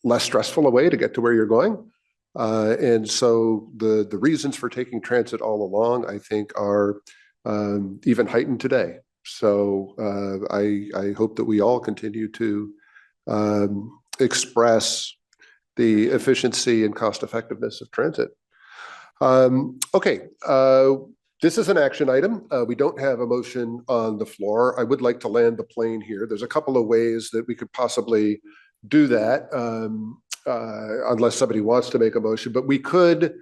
S1: less stressful a way to get to where you're going. And so the reasons for taking transit all along, I think, are even heightened today. So I hope that we all continue to express the efficiency and cost effectiveness of transit. Okay, this is an action item. We don't have a motion on the floor. I would like to land the plane here. There's a couple of ways that we could possibly do that, unless somebody wants to make a motion, but we could.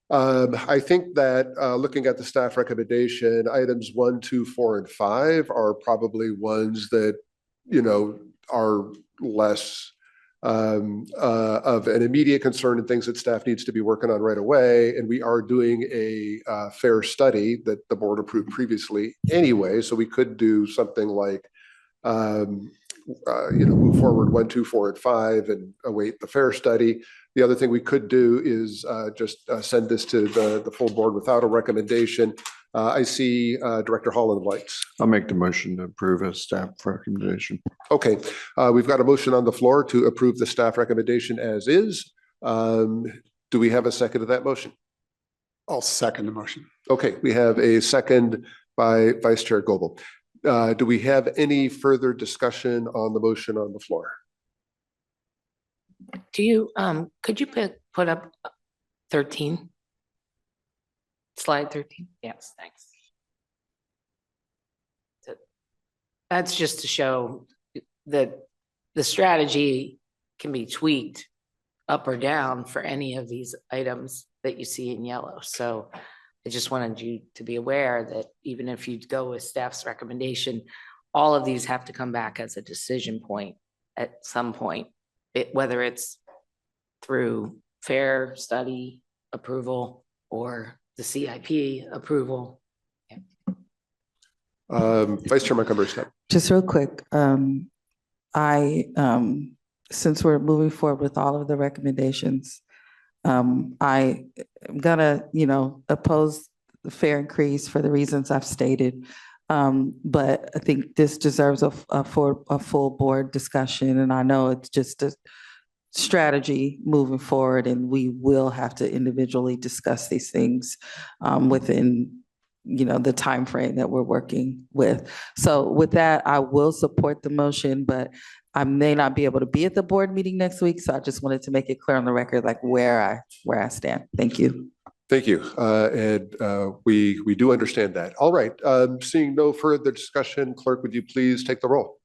S1: I think that looking at the staff recommendation, items 1, 2, 4, and 5 are probably ones that, you know, are less of an immediate concern and things that staff needs to be working on right away. And we are doing a fair study that the board approved previously anyway. So we could do something like, move forward 1, 2, 4, and 5 and await the fair study. The other thing we could do is just send this to the full board without a recommendation. I see Director Holland lights.
S9: I'll make the motion to approve a staff recommendation.
S1: Okay, we've got a motion on the floor to approve the staff recommendation as is. Do we have a second to that motion?
S8: I'll second the motion.
S1: Okay, we have a second by Vice Chair Goebel. Do we have any further discussion on the motion on the floor?
S6: Do you, could you put up 13? Slide 13? Yes, thanks. That's just to show that the strategy can be tweaked up or down for any of these items that you see in yellow. So I just wanted you to be aware that even if you go with staff's recommendation, all of these have to come back as a decision point at some point, whether it's through fair study approval or the CIP approval.
S1: Vice Chair Montgomery Stepp.
S7: Just real quick, since we're moving forward with all of the recommendations, I am gonna, oppose the fair increase for the reasons I've stated. But I think this deserves a full board discussion, and I know it's just a strategy moving forward, and we will have to individually discuss these things within the time frame that we're working with. So with that, I will support the motion, but I may not be able to be at the board meeting next week. So I just wanted to make it clear on the record, like where I stand. Thank you.
S1: Thank you. And we do understand that. All right. Seeing no further discussion, clerk, would you please take the roll?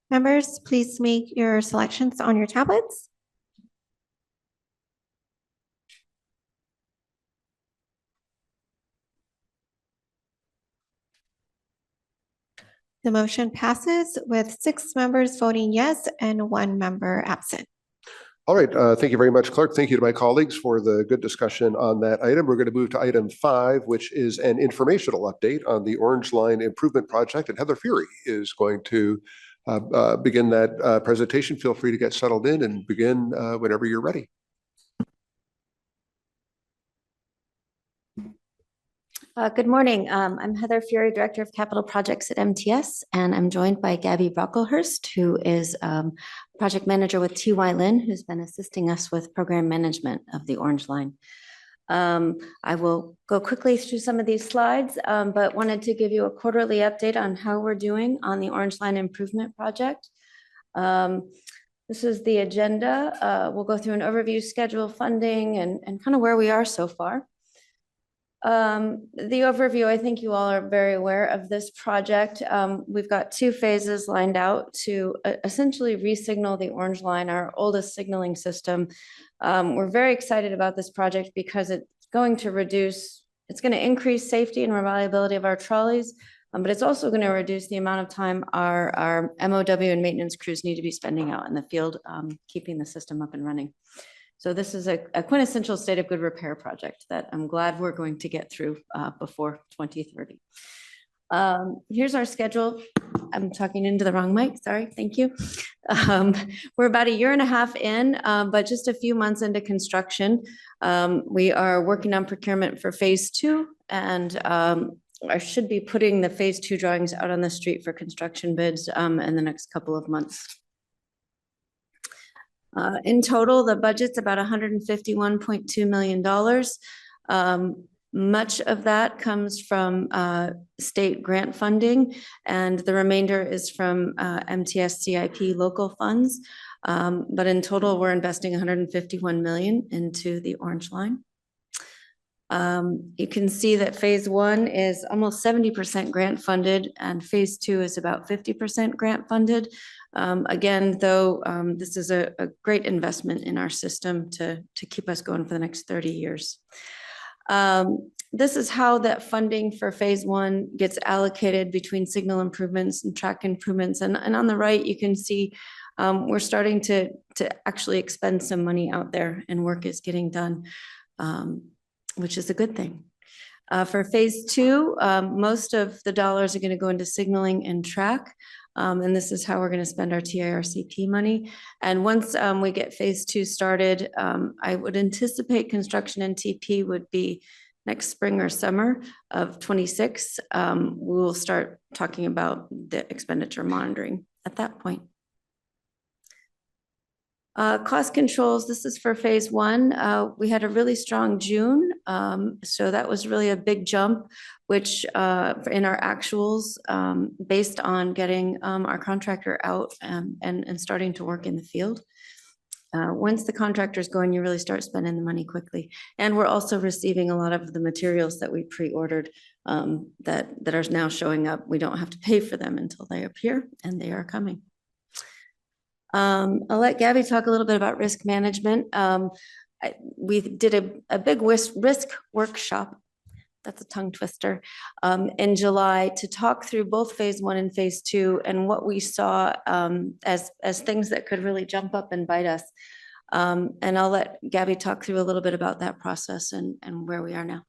S2: Members, please make your selections on your tablets. The motion passes with 6 members voting yes and 1 member absent.
S1: All right. Thank you very much, clerk. Thank you to my colleagues for the good discussion on that item. We're going to move to item 5, which is an informational update on the Orange Line Improvement Project. And Heather Fury is going to begin that presentation. Feel free to get settled in and begin whenever you're ready.
S11: Good morning. I'm Heather Fury, Director of Capital Projects at MTS, and I'm joined by Gabby Brocklehurst, who is Project Manager with TY Lin, who's been assisting us with program management of the Orange Line. I will go quickly through some of these slides, but wanted to give you a quarterly update on how we're doing on the Orange Line Improvement Project. This is the agenda. We'll go through an overview, schedule, funding, and kind of where we are so far. The overview, I think you all are very aware of this project. We've got 2 phases lined out to essentially re-signal the Orange Line, our oldest signaling system. We're very excited about this project because it's going to increase safety and reliability of our trolleys, but it's also going to reduce the amount of time our MOW and maintenance crews need to be spending out in the field, keeping the system up and running. So this is a quintessential state of good repair project that I'm glad we're going to get through before 2030. Here's our schedule. I'm talking into the wrong mic, sorry, thank you. We're about 1.5 years in, but just a few months into construction. We are working on procurement for phase 2, and I should be putting the phase 2 drawings out on the street for construction bids in the next couple of months. In total, the budget's about $151.2 million. Much of that comes from state grant funding, and the remainder is from MTS CIP local funds. But in total, we're investing $151 million into the orange line. You can see that phase 1 is almost 70% grant funded, and phase 2 is about 50% grant funded. Again, though, this is a great investment in our system to keep us going for the next 30 years. This is how that funding for phase 1 gets allocated between signal improvements and track improvements. And on the right, you can see we're starting to actually expend some money out there, and work is getting done, which is a good thing. For phase 2, most of the dollars are going to go into signaling and track. And this is how we're going to spend our TIRCP money. And once we get phase 2 started, I would anticipate construction in TP would be next spring or summer of 26. We will start talking about the expenditure monitoring at that point. Cost controls, this is for phase 1. We had a really strong June. So that was really a big jump, which in our actuals, based on getting our contractor out and starting to work in the field. Once the contractor's going, you really start spending the money quickly. And we're also receiving a lot of the materials that we pre-ordered that are now showing up. We don't have to pay for them until they appear, and they are coming. I'll let Gabby talk a little bit about risk management. We did a big risk workshop, that's a tongue twister, in July to talk through both phase 1 and phase 2 and what we saw as things that could really jump up and bite us. And I'll let Gabby talk through a little bit about that process and where we are now.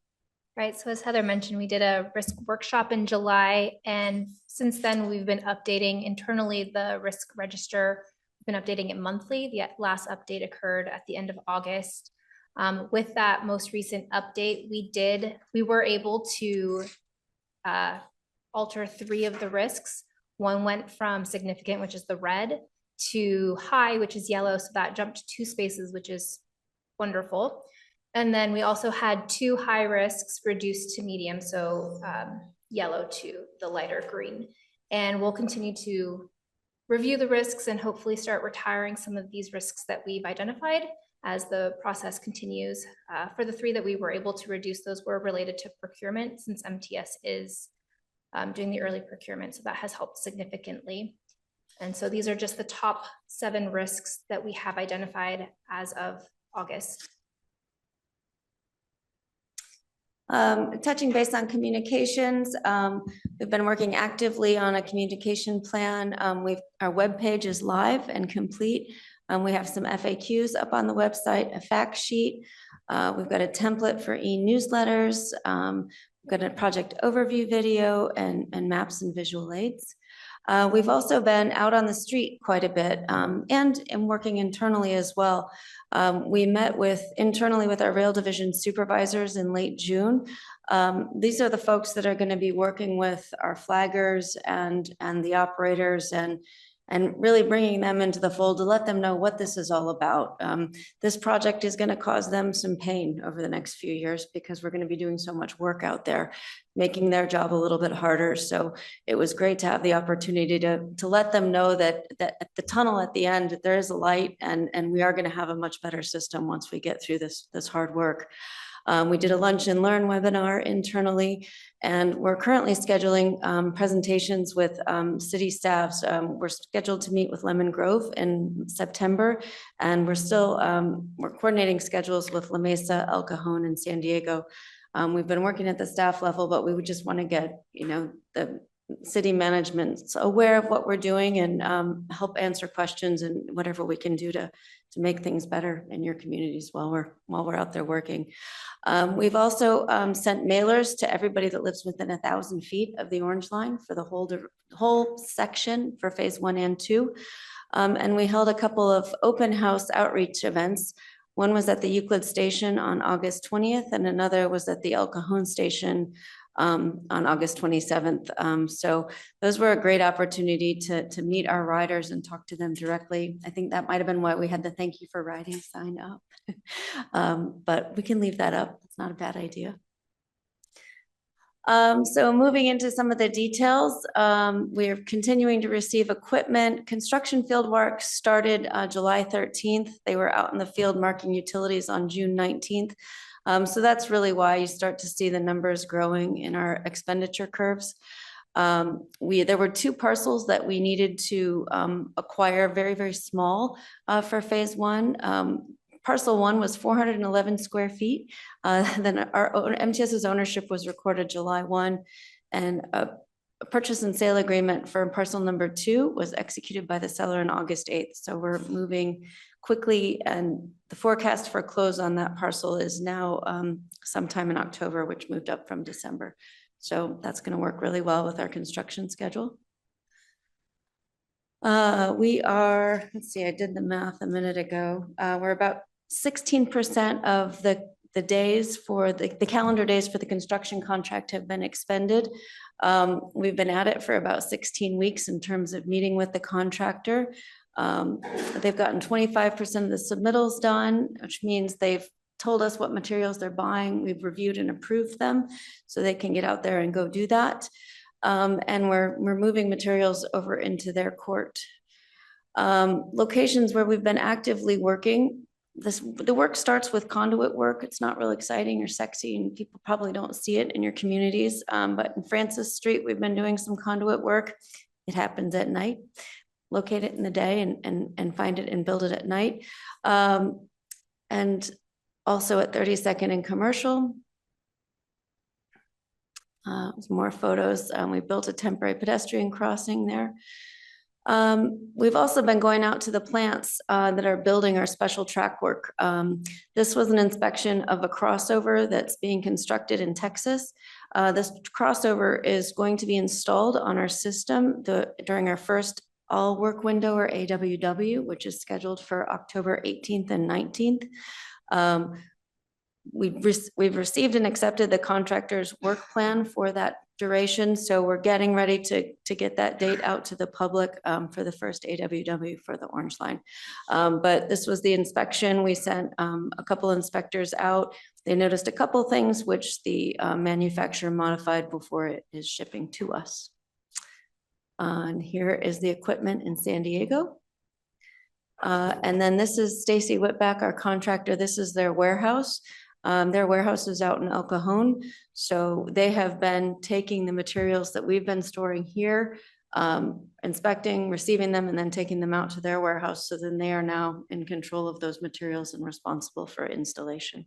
S12: Right, so as Heather mentioned, we did a risk workshop in July, and since then we've been updating internally the risk register. We've been updating it monthly. The last update occurred at the end of August. With that most recent update, we were able to alter 3 of the risks. One went from significant, which is the red, to high, which is yellow. So that jumped 2 spaces, which is wonderful. And then we also had 2 high risks reduced to medium, so yellow to the lighter green. And we'll continue to review the risks and hopefully start retiring some of these risks that we've identified as the process continues. For the 3 that we were able to reduce, those were related to procurement, since MTS is doing the early procurement, so that has helped significantly. And so these are just the top 7 risks that we have identified as of August.
S11: Touching base on communications, we've been working actively on a communication plan. Our webpage is live and complete. We have some FAQs up on the website, a fact sheet. We've got a template for e-newsletters. We've got a project overview video and maps and visual aids. We've also been out on the street quite a bit and working internally as well. We met internally with our rail division supervisors in late June. These are the folks that are going to be working with our flaggers and the operators and really bringing them into the fold to let them know what this is all about. This project is going to cause them some pain over the next few years because we're going to be doing so much work out there, making their job a little bit harder. So it was great to have the opportunity to let them know that at the tunnel at the end, there is a light, and we are going to have a much better system once we get through this hard work. We did a lunch and learn webinar internally, and we're currently scheduling presentations with city staffs. We're scheduled to meet with Lemon Grove in September, and we're coordinating schedules with La Mesa, El Cajon, and San Diego. We've been working at the staff level, but we would just want to get, the city management aware of what we're doing and help answer questions and whatever we can do to to make things better in your communities while we're out there working. We've also sent mailers to everybody that lives within 1,000 feet of the orange line for the whole section for phase 1 and 2. And we held a couple of open house outreach events. One was at the Euclid Station on August 20th, and another was at the El Cajon Station on August 27th. So those were a great opportunity to meet our riders and talk to them directly. I think that might have been why we had the "Thank you for riding" sign up. But we can leave that up. It's not a bad idea. So moving into some of the details, we're continuing to receive equipment. Construction field work started July 13th. They were out in the field marking utilities on June 19th. So that's really why you start to see the numbers growing in our expenditure curves. There were 2 parcels that we needed to acquire, very, very small for phase 1. Parcel 1 was 411 square feet. Then our MTS's ownership was recorded July 1, and a purchase and sale agreement for parcel number 2 was executed by the seller on August 8th. So we're moving quickly, and the forecast for close on that parcel is now sometime in October, which moved up from December. So that's going to work really well with our construction schedule. We are, let's see, I did the math a minute ago. We're about 16% of the days for the calendar days for the construction contract have been expended. We've been at it for about 16 weeks in terms of meeting with the contractor. They've gotten 25% of the submittals done, which means they've told us what materials they're buying. We've reviewed and approved them so they can get out there and go do that. And we're moving materials over into their court. Locations where we've been actively working. The work starts with conduit work. It's not real exciting or sexy, and people probably don't see it in your communities. But in Francis Street, we've been doing some conduit work. It happens at night. Locate it in the day and find it and build it at night. And also at 32nd and Commercial. Some more photos. We built a temporary pedestrian crossing there. We've also been going out to the plants that are building our special track work. This was an inspection of a crossover that's being constructed in Texas. This crossover is going to be installed on our system during our first all work window, or AWW, which is scheduled for October 18th and 19th. We've received and accepted the contractor's work plan for that duration. So we're getting ready to get that date out to the public for the first AWW for the Orange Line. But this was the inspection. We sent a couple inspectors out. They noticed a couple things which the manufacturer modified before it is shipping to us. And here is the equipment in San Diego. And then this is Stacy Whitback, our contractor. This is their warehouse. Their warehouse is out in El Cajon. So they have been taking the materials that we've been storing here, inspecting, receiving them, and then taking them out to their warehouse. So then they are now in control of those materials and responsible for installation.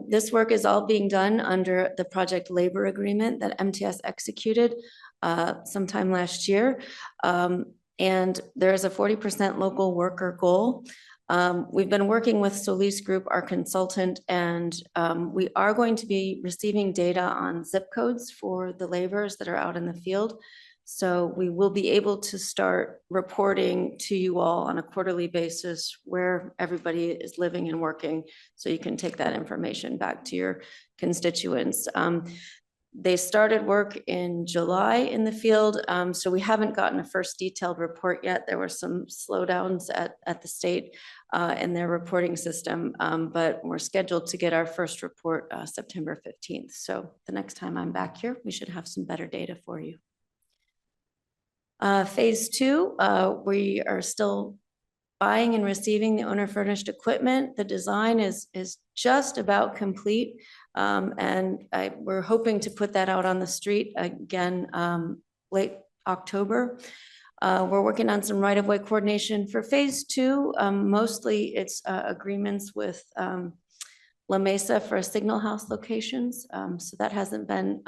S11: This work is all being done under the project labor agreement that MTS executed sometime last year. And there is a 40% local worker goal. We've been working with Solis Group, our consultant, and we are going to be receiving data on zip codes for the laborers that are out in the field. So we will be able to start reporting to you all on a quarterly basis where everybody is living and working, so you can take that information back to your constituents. They started work in July in the field, so we haven't gotten a first detailed report yet. There were some slowdowns at the state in their reporting system, but we're scheduled to get our first report September 15th. So the next time I'm back here, we should have some better data for you. Phase 2, we are still buying and receiving the owner furnished equipment. The design is just about complete. And we're hoping to put that out on the street again late October. We're working on some right-of-way coordination for phase 2. Mostly it's agreements with La Mesa for signal house locations. So that hasn't been,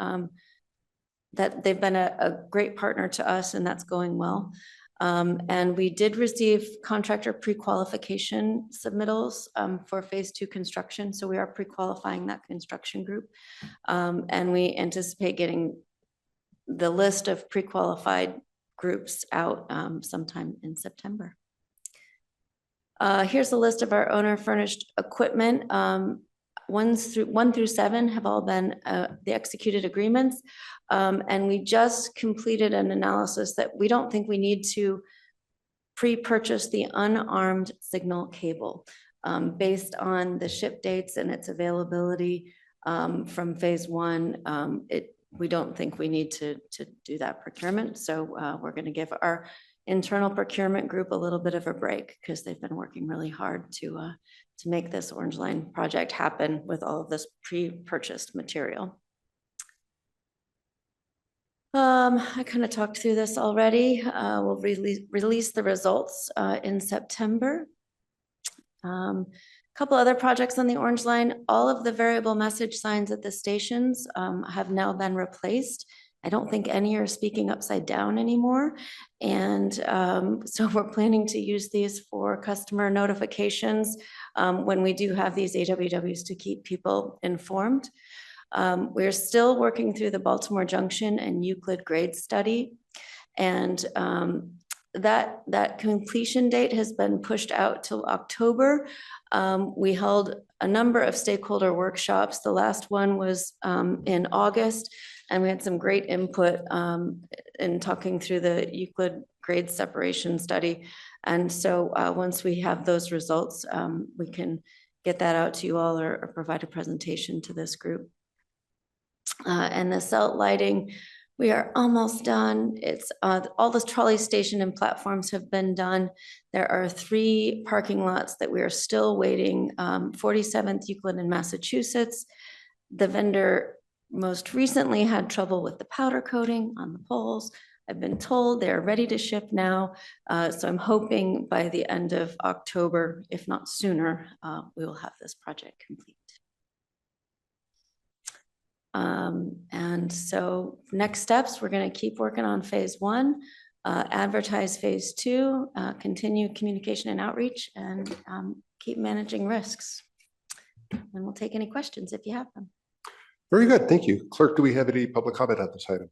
S11: that they've been a great partner to us, and that's going well. And we did receive contractor pre-qualification submittals for phase 2 construction. So we are pre-qualifying that construction group. And we anticipate getting the list of pre-qualified groups out sometime in September. Here's a list of our owner furnished equipment. 1 through 7 have all been the executed agreements. And we just completed an analysis that we don't think we need to pre-purchase the unarmed signal cable based on the ship dates and its availability from phase 1. We don't think we need to do that procurement. So we're going to give our internal procurement group a little bit of a break because they've been working really hard to make this Orange Line project happen with all of this pre-purchased material. I kind of talked through this already. We'll release the results in September. A couple other projects on the Orange Line. All of the variable message signs at the stations have now been replaced. I don't think any are speaking upside down anymore. And so we're planning to use these for customer notifications when we do have these AWWs to keep people informed. We're still working through the Baltimore Junction and Euclid grade study. And that completion date has been pushed out till October. We held a number of stakeholder workshops. The last one was in August, and we had some great input in talking through the Euclid grade separation study. And so once we have those results, we can get that out to you all or provide a presentation to this group. And the cell lighting, we are almost done. It's all the trolley station and platforms have been done. There are 3 parking lots that we are still waiting. 47th Euclid in Massachusetts. The vendor most recently had trouble with the powder coating on the poles. I've been told they're ready to ship now. So I'm hoping by the end of October, if not sooner, we will have this project complete. And so next steps, we're going to keep working on phase 1, advertise phase 2, continue communication and outreach, and keep managing risks. And we'll take any questions if you have them.
S1: Very good. Thank you. Clerk, do we have any public comment on this item?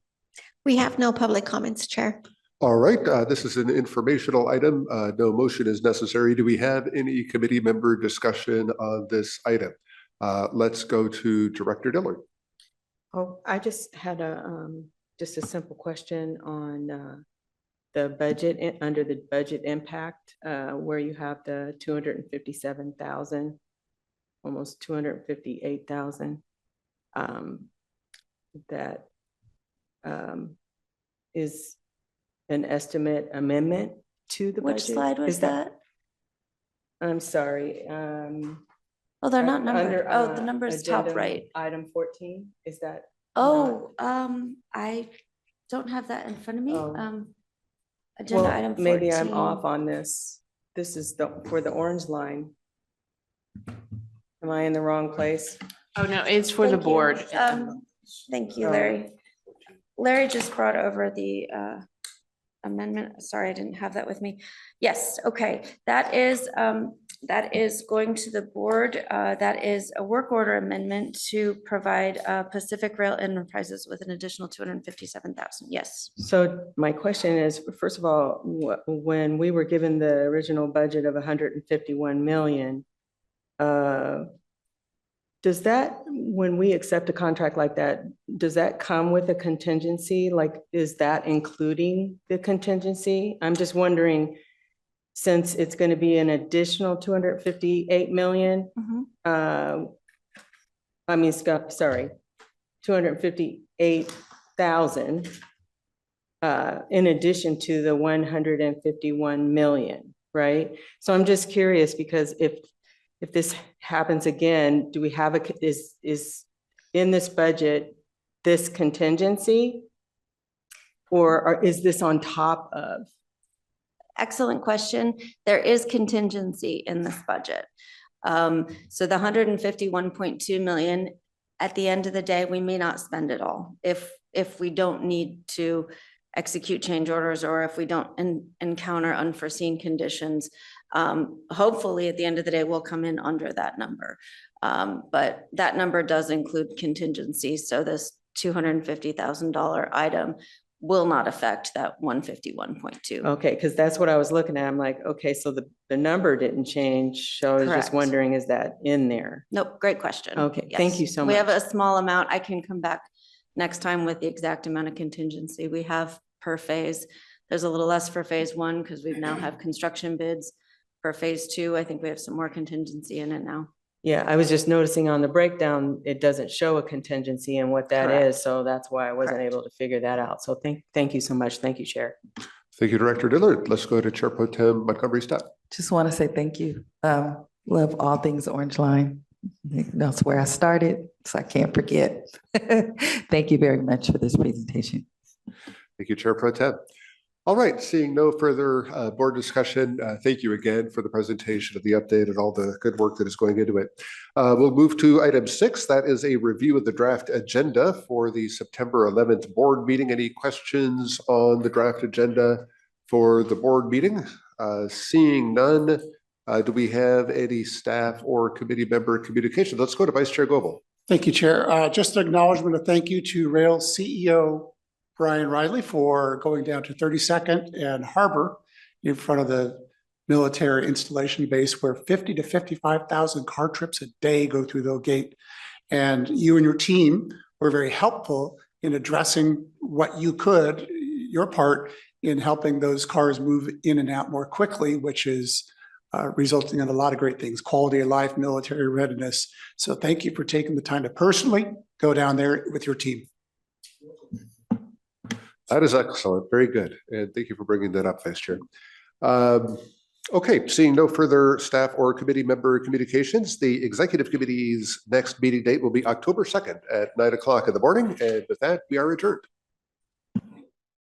S2: We have no public comments, Chair.
S1: All right. This is an informational item. No motion is necessary. Do we have any committee member discussion on this item? Let's go to Director Dillard.
S10: Oh, I just had just a simple question on the budget, under the budget impact, where you have the 257,000, almost 258,000. That is an estimate amendment to the budget.
S11: Which slide was that?
S10: I'm sorry.
S11: Oh, they're not numbered.
S10: Under,
S11: Oh, the number is top
S10: addendum
S11: right.
S10: Item 14, is that?
S11: Oh, I don't have that in front of me.
S10: Oh.
S11: Agenda
S10: Well,
S11: item 14.
S10: maybe I'm off on this. This is for the Orange Line. Am I in the wrong place?
S6: Oh, no, it's for the
S11: Thank you.
S6: board.
S11: Thank you, Larry. Larry just brought over the amendment. Sorry, I didn't have that with me. Yes, okay. That is going to the board. That is a work order amendment to provide Pacific Rail Enterprises with an additional 257,000. Yes.
S10: So my question is, first of all, when we were given the original budget of 151 million, does that, when we accept a contract like that, does that come with a contingency? Like, is that including the contingency? I'm just wondering, since it's going to be an additional 258 million, I mean, sorry, 258,000 in addition to the 151 million, right? So I'm just curious, because if this happens again, do we have is in this budget this contingency, or is this on top of?
S11: Excellent question. There is contingency in this budget. So the 151.2 million, at the end of the day, we may not spend it all if we don't need to execute change orders or if we don't encounter unforeseen conditions. Hopefully, at the end of the day, we'll come in under that number. But that number does include contingencies. So this $250,000 item will not affect that 151.2.
S10: Okay, because that's what I was looking at. I'm like, okay, so the number didn't change. So I was just
S11: Correct.
S10: wondering, is that in there?
S11: Nope, great question.
S10: Okay, thank
S11: Yes.
S10: you so
S11: We have a
S10: much.
S11: small amount. I can come back next time with the exact amount of contingency we have per phase. There's a little less for phase one because we now have construction bids. For phase two, I think we have some more contingency in it now.
S10: Yeah, I was just noticing on the breakdown, it doesn't show a contingency and what that
S11: Correct.
S10: is. So that's why I wasn't
S11: Correct.
S10: able to figure that out. So thank you so much. Thank you, Chair.
S1: Thank you, Director Dillard. Let's go to Chair Pro Tem Montgomery Stepp.
S13: Just want to say thank you. Love all things Orange Line. That's where I started, so I can't forget. Thank you very much for this presentation.
S1: Thank you, Chair Pro Tem. All right, seeing no further board discussion, thank you again for the presentation of the update and all the good work that is going into it. We'll move to item 6. That is a review of the draft agenda for the September 11th board meeting. Any questions on the draft agenda for the board meeting? Seeing none, do we have any staff or committee member communication? Let's go to Vice Chair Goebel.
S8: Thank you, Chair. Just an acknowledgement of thank you to Rail CEO Brian Riley for going down to 32nd and Harbor in front of the military installation base where 50 to 55,000 car trips a day go through the gate. And you and your team were very helpful in addressing what you could, your part in helping those cars move in and out more quickly, which is resulting in a lot of great things, quality of life, military readiness. So thank you for taking the time to personally go down there with your team.
S1: That is excellent. Very good. And thank you for bringing that up, Vice Chair. Okay, seeing no further staff or committee member communications, the executive committee's next meeting date will be October 2nd at 9 o'clock in the morning. And with that, we are adjourned.